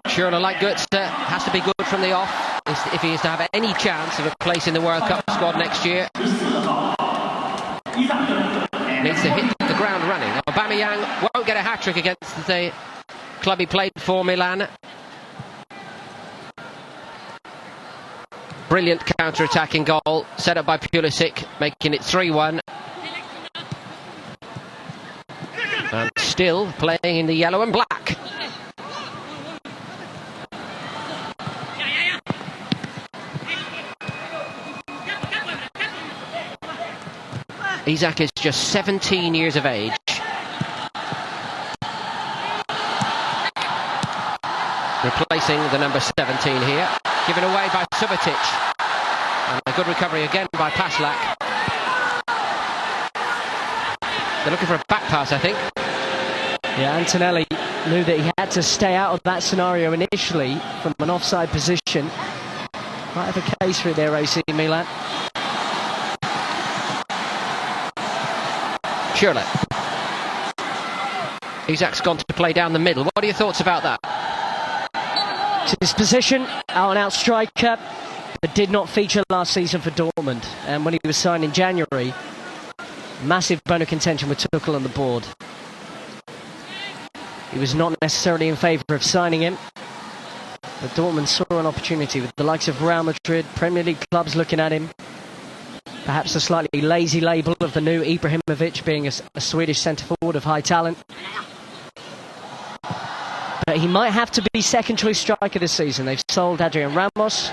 Schürrle, like Götze, has to be good from the off if he is to have any chance of a place in the World Cup squad next year. Needs to hit the ground running. Aubameyang won't get a hat-trick against the club he played for, Milan. Brilliant counter-attacking goal set up by Pulisic, making it 3-1. And still playing in the yellow and black. Isak is just 17 years of age. Replacing the number 17 here. Given away by Subotic. And a good recovery again by Paslak. They're looking for a back pass, I think. Yeah, Antonelli knew that he had to stay out of that scenario initially from an offside position. Might have a case for it there, AC Milan. Schürrle. Isak's gone to play down the middle. What are your thoughts about that? His position, out-and-out striker, but did not feature last season for Dortmund. And when he was signed in January, massive bone of contention with Tuchel on the board. He was not necessarily in favour of signing him, but Dortmund saw an opportunity with the likes of Real Madrid, Premier League clubs looking at him. Perhaps the slightly lazy label of the new Ibrahimovic being a Swedish centre-forward of high talent. But he might have to be second choice striker this season. They've sold Adrian Ramos.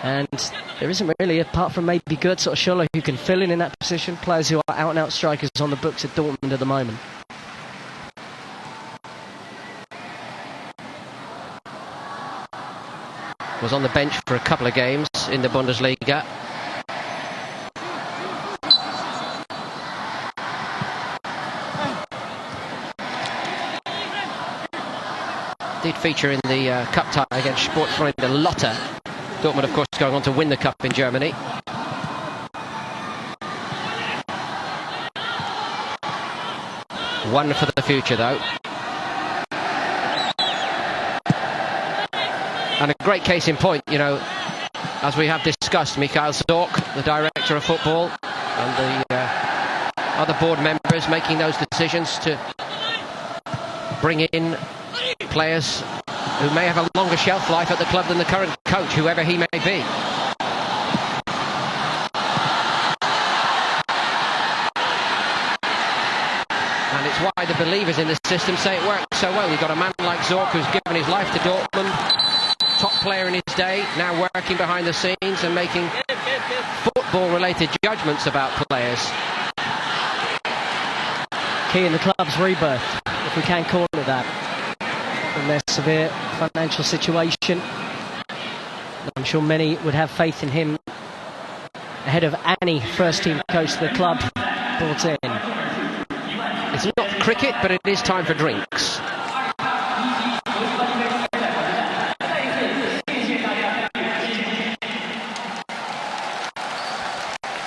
And there isn't really, apart from maybe Götze or Schürrle, who can fill in that position, players who are out-and-out strikers on the books at Dortmund at the moment. Was on the bench for a couple of games in the Bundesliga. Did feature in the cup tie against Sportfreunde Lotte. Dortmund, of course, going on to win the cup in Germany. One for the future, though. And a great case in point, you know, as we have discussed, Mikhail Zorc, the director of football, and the other board members making those decisions to bring in players who may have a longer shelf life at the club than the current coach, whoever he may be. And it's why the believers in the system say it works so well. You've got a man like Zorc who's given his life to Dortmund, top player in his day, now working behind the scenes and making football-related judgments about players. Key in the club's rebirth, if we can call it that, from their severe financial situation. I'm sure many would have faith in him ahead of any first-team coach the club brought in. It's not cricket, but it is time for drinks.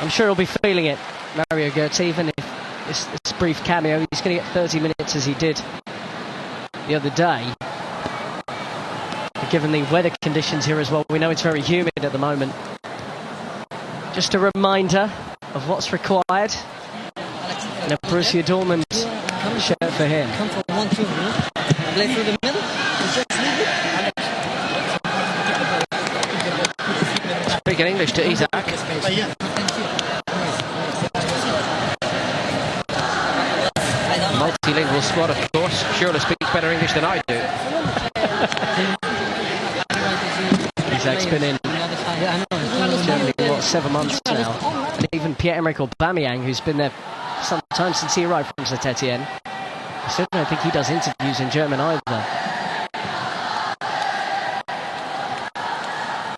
I'm sure he'll be feeling it, Mario Götze, even if this brief cameo. He's going to get 30 minutes as he did the other day. But given the weather conditions here as well, we know it's very humid at the moment. Just a reminder of what's required. And a Borussia Dortmund shirt for him. Come for 1-2, play through the middle. Just leave it. Speaking English to Isaac. Multilingual squad, of course. Surely speaks better English than I do. Isaac's been in Germany, what, 7 months now. And even Pierre-Emerick Aubameyang, who's been there some time since he arrived from Saint Etienne, I still don't think he does interviews in German either.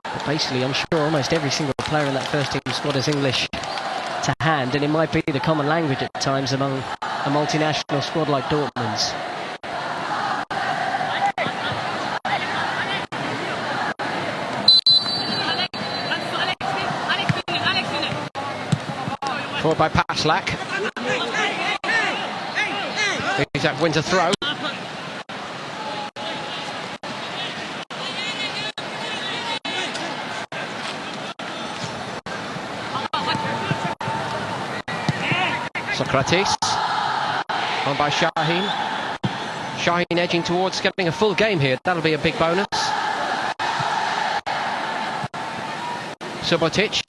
But basically, I'm sure almost every single player in that first team squad is English to hand, and it might be the common language at times among a multinational squad like Dortmund's. Forward by Paslak. Isaac wins a throw. Socrates. On by Shaheen. Shaheen edging towards getting a full game here. That'll be a big bonus. Subotic.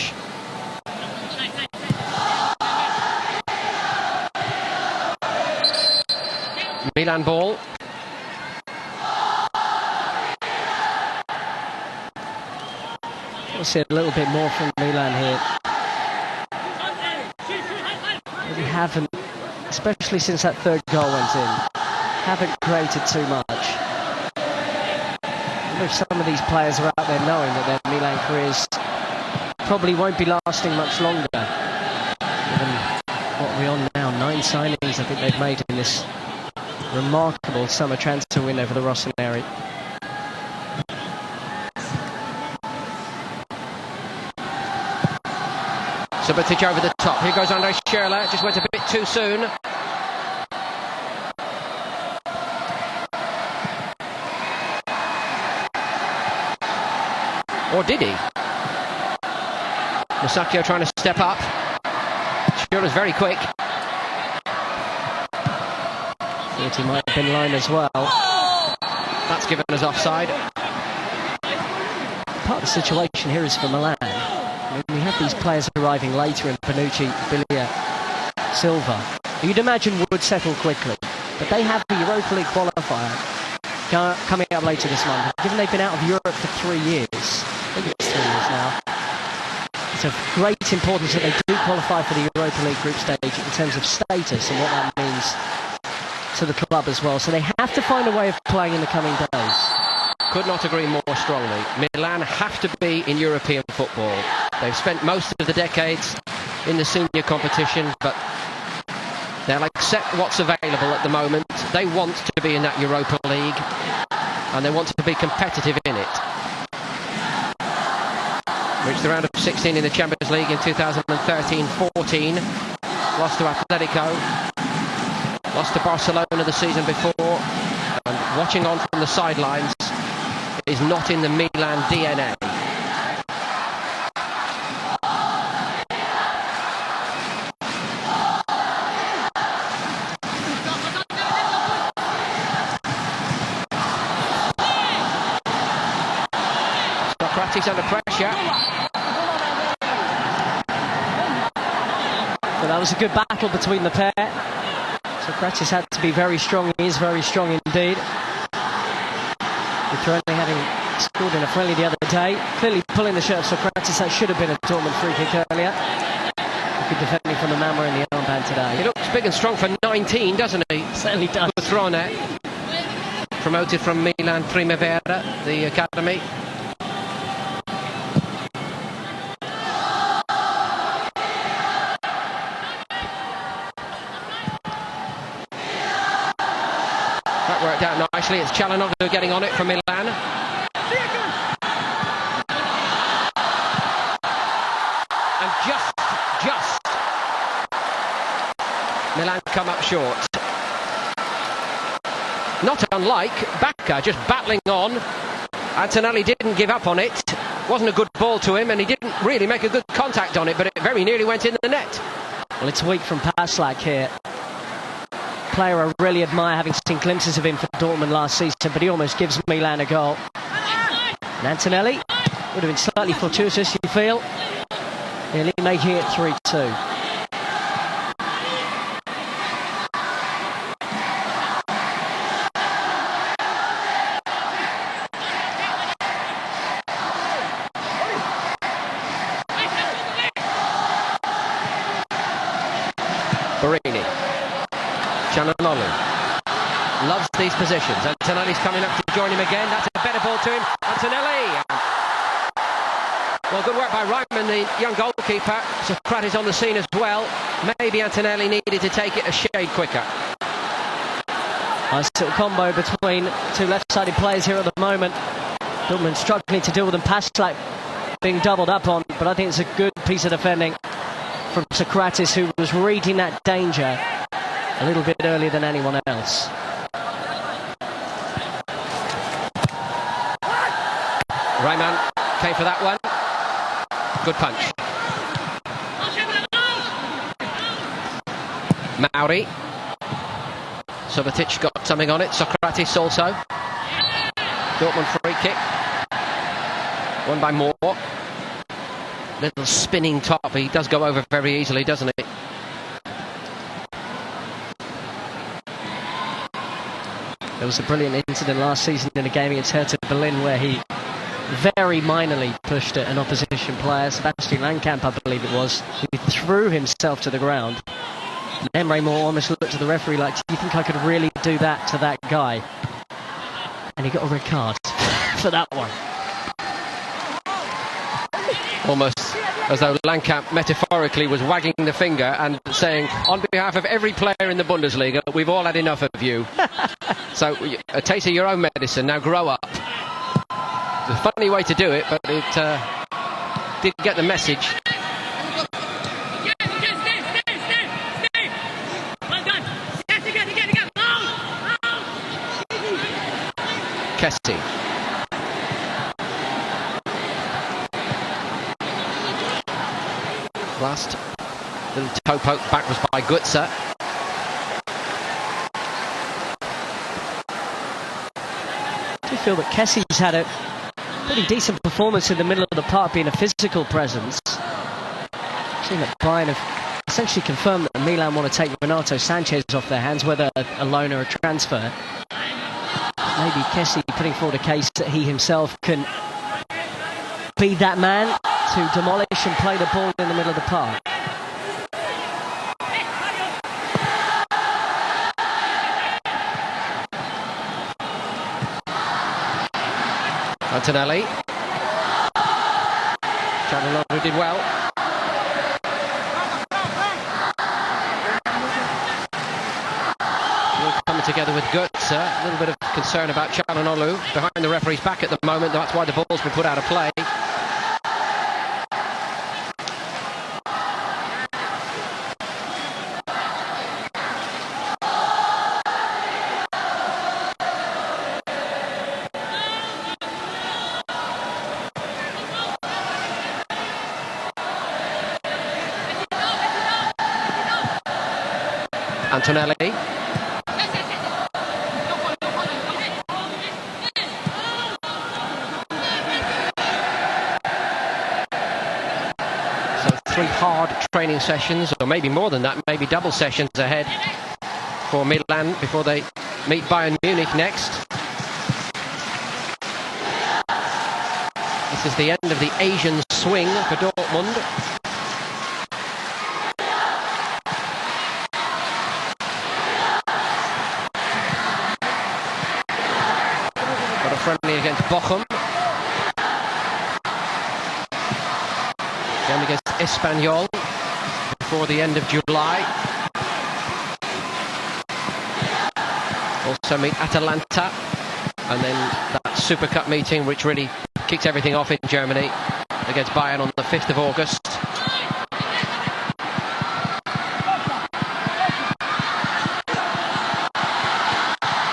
Milan ball. We'll see a little bit more from Milan here. We haven't, especially since that third goal went in, haven't created too much. I wonder if some of these players are out there knowing that their Milan careers probably won't be lasting much longer. Given what we're on now, 9 signings I think they've made in this remarkable summer transfer window for the Rossoneri. Subotic over the top. Here goes Andrei Schürrle. Just went a bit too soon. Or did he? Musacchio trying to step up. Schürrle's very quick. Thought he might have been line as well. That's given us offside. Part of the situation here is for Milan. I mean, we have these players arriving later in Bonucci, Bilia, Silva. You'd imagine would settle quickly, but they have the Europa League qualifier coming up later this month. Given they've been out of Europe for 3 years, I think it's 3 years now, it's of great importance that they do qualify for the Europa League group stage in terms of status and what that means to the club as well. So they have to find a way of playing in the coming days. Could not agree more strongly. Milan have to be in European football. They've spent most of the decades in the senior competition, but they'll accept what's available at the moment. They want to be in that Europa League, and they want to be competitive in it. Reached the round of 16 in the Champions League in 2013-14. Lost to Atletico. Lost to Barcelona the season before. And watching on from the sidelines is not in the Milan DNA. Socrates under pressure. But that was a good battle between the pair. Socrates had to be very strong. He is very strong indeed. With having scored in a friendly the other day, clearly pulling the shirt of Socrates. That should have been a Dortmund free kick earlier. Good defending from the man wearing the armband today. He looks big and strong for 19, doesn't he? Certainly does. Cutrone, promoted from Milan Primavera, the academy. That worked out nicely. It's Çalhanoğlu getting on it from Milan. And just Milan come up short. Not unlike Bacca, just battling on. Antonelli didn't give up on it. Wasn't a good ball to him, and he didn't really make a good contact on it, but it very nearly went in the net. Well, it's weak from Paslak here. Player I really admire, having seen glimpses of him for Dortmund last season, but he almost gives Milan a goal. And Antonelli would have been slightly fortuitous, you feel. Nearly making it 3-2. Barini. Çalhanoğlu loves these positions. Antonelli's coming up to join him again. That's a better ball to him. Antonelli. Well, good work by Reimann, the young goalkeeper. Socrates on the scene as well. Maybe Antonelli needed to take it a shade quicker. Nice little combo between two left-sided players here at the moment. Dortmund struggling to deal with them. Paslak being doubled up on, but I think it's a good piece of defending from Socrates, who was reading that danger a little bit earlier than anyone else. Reimann came for that one. Good punch. Mauri. Subotic got something on it. Socrates also. Dortmund free kick. Won by Moore. Little spinning top. He does go over very easily, doesn't he? There was a brilliant incident last season in a game against Hertha Berlin where he very minorly pushed at an opposition player, Sebastian Langkamp, I believe it was. He threw himself to the ground. And Emre Moore almost looked at the referee like, do you think I could really do that to that guy? And he got a red card for that one. Almost as though Langkamp metaphorically was wagging the finger and saying, on behalf of every player in the Bundesliga, we've all had enough of you. So a taste of your own medicine, now grow up. It's a funny way to do it, but it did get the message. Kessie. Last little toe poke backwards by Götze. I do feel that Kessie's had a pretty decent performance in the middle of the park, being a physical presence. Seeing that Bayern have essentially confirmed that Milan want to take Renato Sanchez off their hands, whether a loan or a transfer. Maybe Kessie putting forward a case that he himself can be that man to demolish and play the ball in the middle of the park. Antonelli. Çalhanoğlu did well. Coming together with Götze. A little bit of concern about Çalhanoğlu behind the referee's back at the moment. That's why the ball's been put out of play. Antonelli. 3 hard training sessions, or maybe more than that, maybe double sessions ahead for Milan before they meet Bayern Munich next. This is the end of the Asian swing for Dortmund. Got a friendly against Bochum. Game against Espanyol before the end of July. Also meet Atalanta, and then that Super Cup meeting which really kicks everything off in Germany against Bayern on the 5th of August.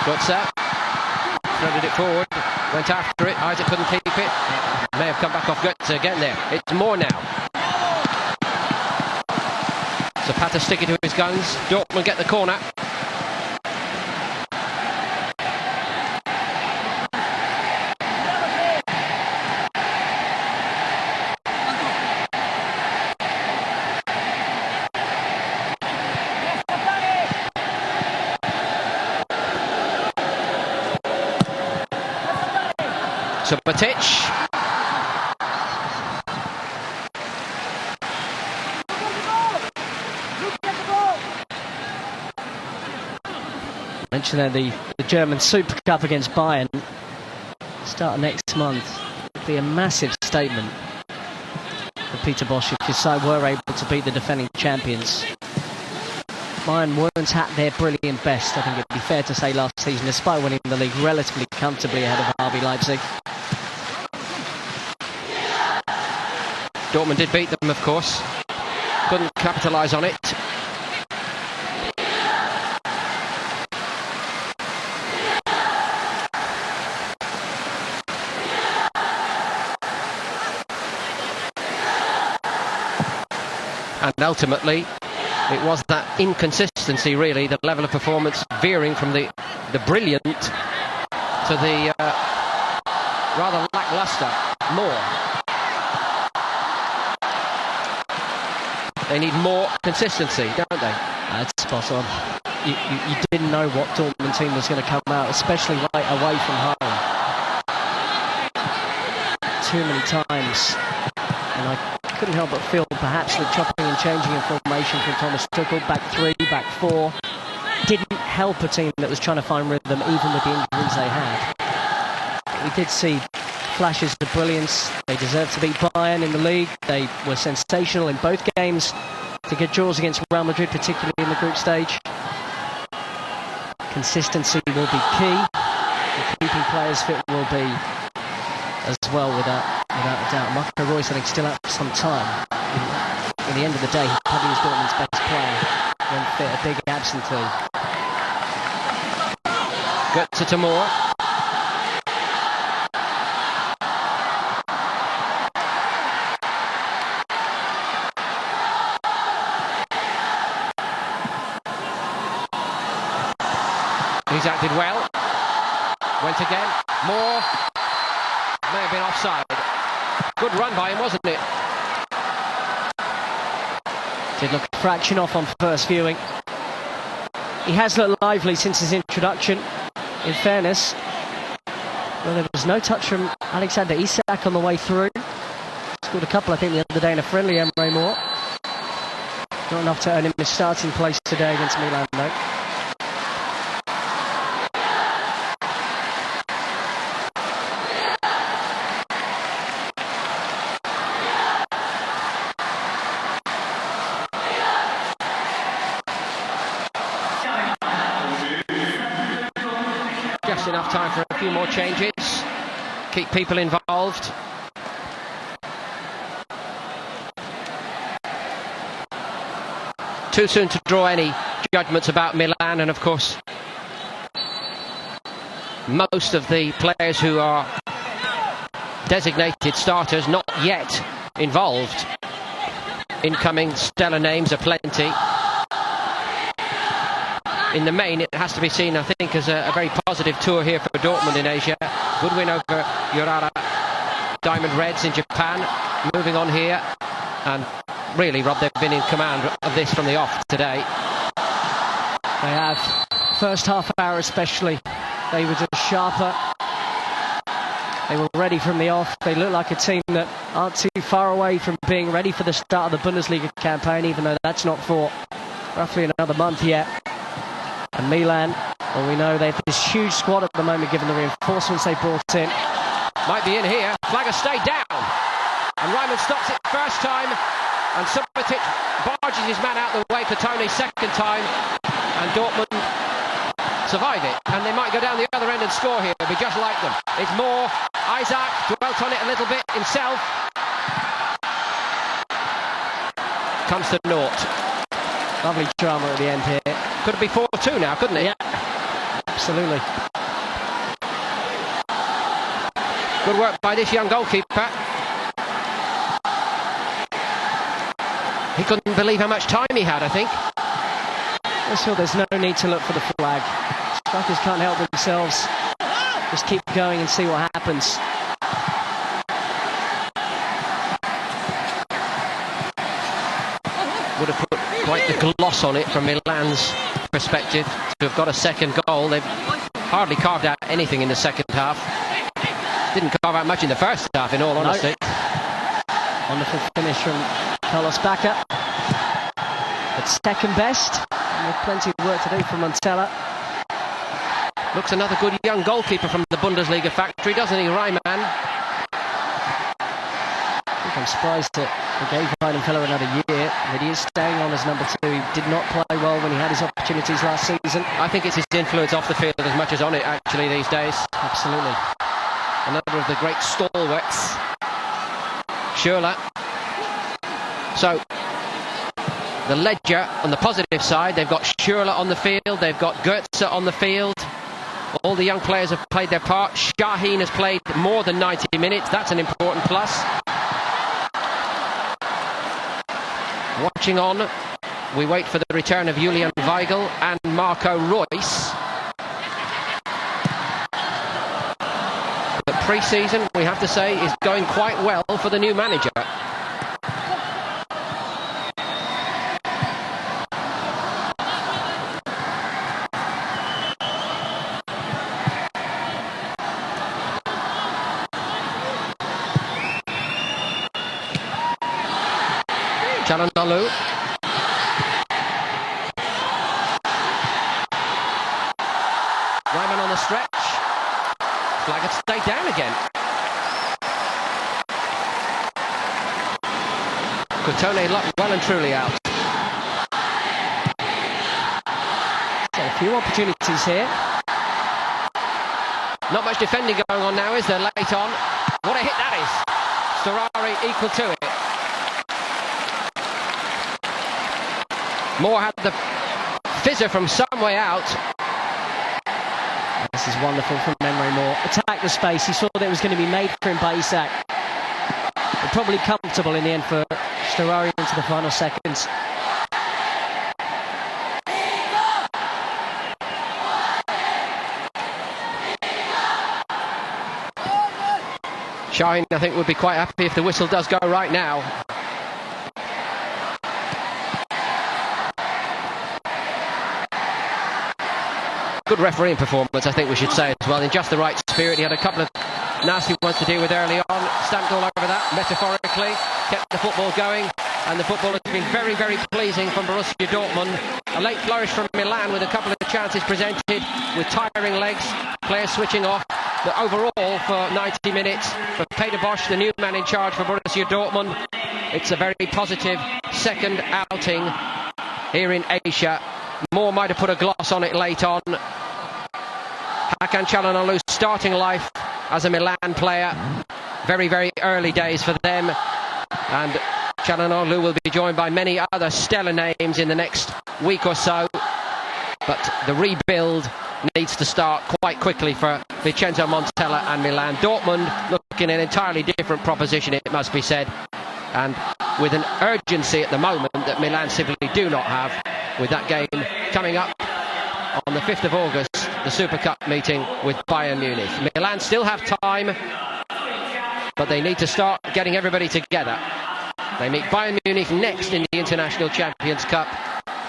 Götze threaded it forward, went after it, Isaac couldn't keep it, may have come back off Götze again there. It's more now. Zapata sticking to his guns, Dortmund get the corner. Subotic. Mentioned there the German Super Cup against Bayern. Start next month. It'd be a massive statement for Peter Bosz if his side were able to beat the defending champions. Bayern weren't at their brilliant best, I think it'd be fair to say, last season, despite winning the league relatively comfortably ahead of RB Leipzig. Dortmund did beat them, of course. Couldn't capitalise on it. And ultimately, it was that inconsistency, really, the level of performance veering from the brilliant to the rather lacklustre more. They need more consistency, don't they? That's spot on. You didn't know what Dortmund team was going to come out, especially right away from home. Too many times. And I couldn't help but feel perhaps the chopping and changing of formation from Thomas Tuchel, back 3, back 4, didn't help a team that was trying to find rhythm even with the injuries they had. We did see flashes of brilliance. They deserved to beat Bayern in the league. They were sensational in both games to get draws against Real Madrid, particularly in the group stage. Consistency will be key. And keeping players fit will be as well, without a doubt. Marco Reus, I think, still out for some time. In the end of the day, he probably is Dortmund's best player when fit, a big absentee. Götze to Moore. He's acted well. Went again. Moore. May have been offside. Good run by him, wasn't it? Did look a fraction off on first viewing. He has looked lively since his introduction, in fairness. Well, there was no touch from Alexander Isak on the way through. Scored a couple, I think, the other day in a friendly, Emre Moore. Not enough to earn him his starting place today against Milan, though. Just enough time for a few more changes. Keep people involved. Too soon to draw any judgments about Milan, and of course most of the players who are designated starters not yet involved. Incoming stellar names are plenty. In the main, it has to be seen, I think, as a very positive tour here for Dortmund in Asia. Good win over Urara Diamond Reds in Japan. Moving on here, and really, Rob, they've been in command of this from the off today. They have. First half hour especially, they were just sharper. They were ready from the off. They look like a team that aren't too far away from being ready for the start of the Bundesliga campaign, even though that's not for roughly another month yet. And Milan, well, we know they have this huge squad at the moment, given the reinforcements they brought in. Might be in here. Flagger stayed down. And Ryman stops it first time. And Subotic barges his man out the way for Tony second time. And Dortmund survive it. And they might go down the other end and score here. It'll be just like them. It's more. Isaac dwelt on it a little bit himself. Comes to naught. Lovely drama at the end here. Could it be 4-2 now, couldn't it? Yeah, absolutely. Good work by this young goalkeeper. He couldn't believe how much time he had, I think. I feel there's no need to look for the flag. Strikers can't help themselves. Just keep going and see what happens. Would have put quite the gloss on it from Milan's perspective to have got a second goal. They've hardly carved out anything in the second half. Didn't carve out much in the first half, in all honesty. Wonderful finish from Carlos Bacca. But second best. And with plenty of work to do for Montella. Looks another good young goalkeeper from the Bundesliga factory, doesn't he, Ryman? I think I'm surprised that they gave Weidenfeller another year, but he is staying on as number 2. He did not play well when he had his opportunities last season. I think it's his influence off the field as much as on it, actually, these days. Absolutely. Another of the great stalwarts. Schürrle. So, the ledger on the positive side, they've got Schürrle on the field, they've got Goetze on the field. All the young players have played their part. Şahin has played more than 90 minutes. That's an important plus. Watching on, we wait for the return of Julian Weigl and Marco Reus. The pre-season, we have to say, is going quite well for the new manager. Çalhanoğlu. Ryman on the stretch. Flag had stayed down again. Coutone well and truly out. So a few opportunities here. Not much defending going on now, is there, late on? What a hit that is. Storari equal to it. Moore had the fizzer from some way out. This is wonderful from Emre Moore. Attack the space. He saw that it was going to be made for him by Isak. But probably comfortable in the end for Storari into the final seconds. Şahin, I think, would be quite happy if the whistle does go right now. Good refereeing performance, I think we should say as well, in just the right spirit. He had a couple of nasty ones to deal with early on, stamped all over that, metaphorically, kept the football going, and the football has been very, very pleasing from Borussia Dortmund. A late flourish from Milan with a couple of chances presented, with tiring legs, players switching off, but overall for 90 minutes, for Peter Bosch, the new man in charge for Borussia Dortmund, it's a very positive second outing here in Asia. Moore might have put a gloss on it late on. Hakan Çalhanoğlu starting life as a Milan player. Very, very early days for them. And Çalhanoğlu will be joined by many other stellar names in the next week or so. But the rebuild needs to start quite quickly for Vincenzo Montella and Milan. Dortmund looking at an entirely different proposition, it must be said. And with an urgency at the moment that Milan simply do not have, with that game coming up on the 5th of August, the Super Cup meeting with Bayern Munich. Milan still have time, but they need to start getting everybody together. They meet Bayern Munich next in the International Champions Cup,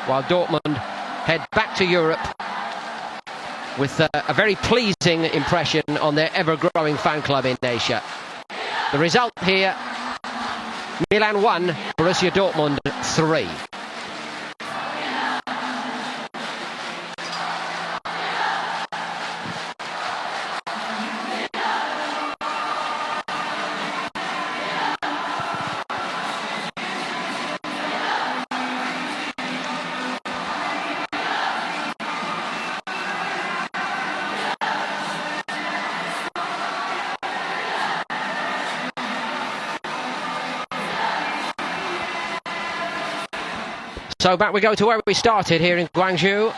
while Dortmund head back to Europe with a very pleasing impression on their ever-growing fan club in Asia. The result here, Milan 1, Borussia Dortmund 3. So back we go to where we started here in Guangzhou.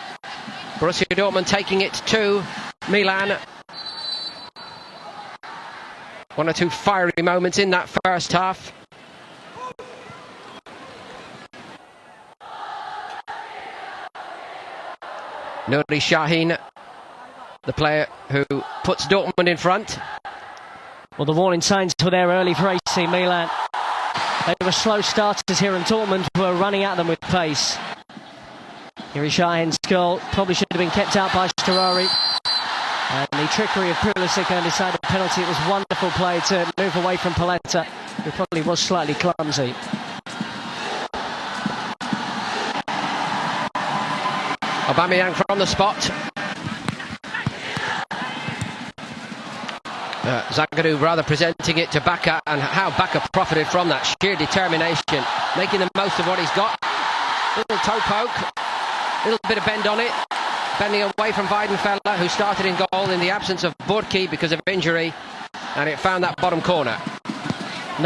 Borussia Dortmund taking it to Milan. One or two fiery moments in that first half. Nuri Sahin, the player who puts Dortmund in front. Well, the warning signs were there early for AC Milan. They were slow starters here, and Dortmund were running at them with pace. Nuri Sahin's goal probably should have been kept out by Storari. And the trickery of Pulisic and decided penalty. It was wonderful play to move away from Paletta, who probably was slightly clumsy. Aubameyang from the spot. Zagadou rather presenting it to Baka, and how Baka profited from that sheer determination, making the most of what he's got. Little toe poke, little bit of bend on it, bending away from Weidenfeller, who started in goal in the absence of Burki because of injury, and it found that bottom corner.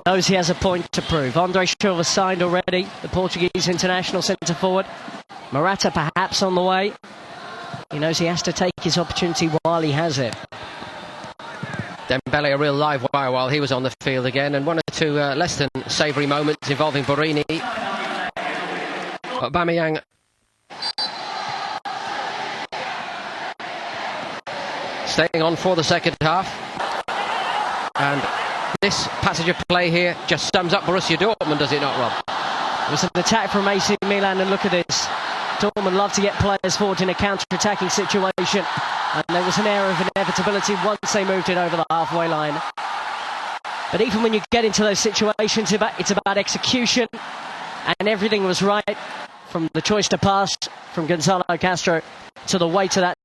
Knows he has a point to prove. Andre Silva signed already, the Portuguese international centre forward. Morata perhaps on the way. He knows he has to take his opportunity while he has it. Dembele a real live wire while he was on the field again, and one or two less than savoury moments involving Borini. Aubameyang staying on for the second half, and this passage of play here just sums up Borussia Dortmund, does it not, Rob? It was an attack from AC Milan, and look at this. Dortmund love to get players forward in a counter-attacking situation, and there was an air of inevitability once they moved it over the halfway line. But even when you get into those situations, it's about execution, and everything was right, from the choice to pass from Gonzalo Castro to the weight of that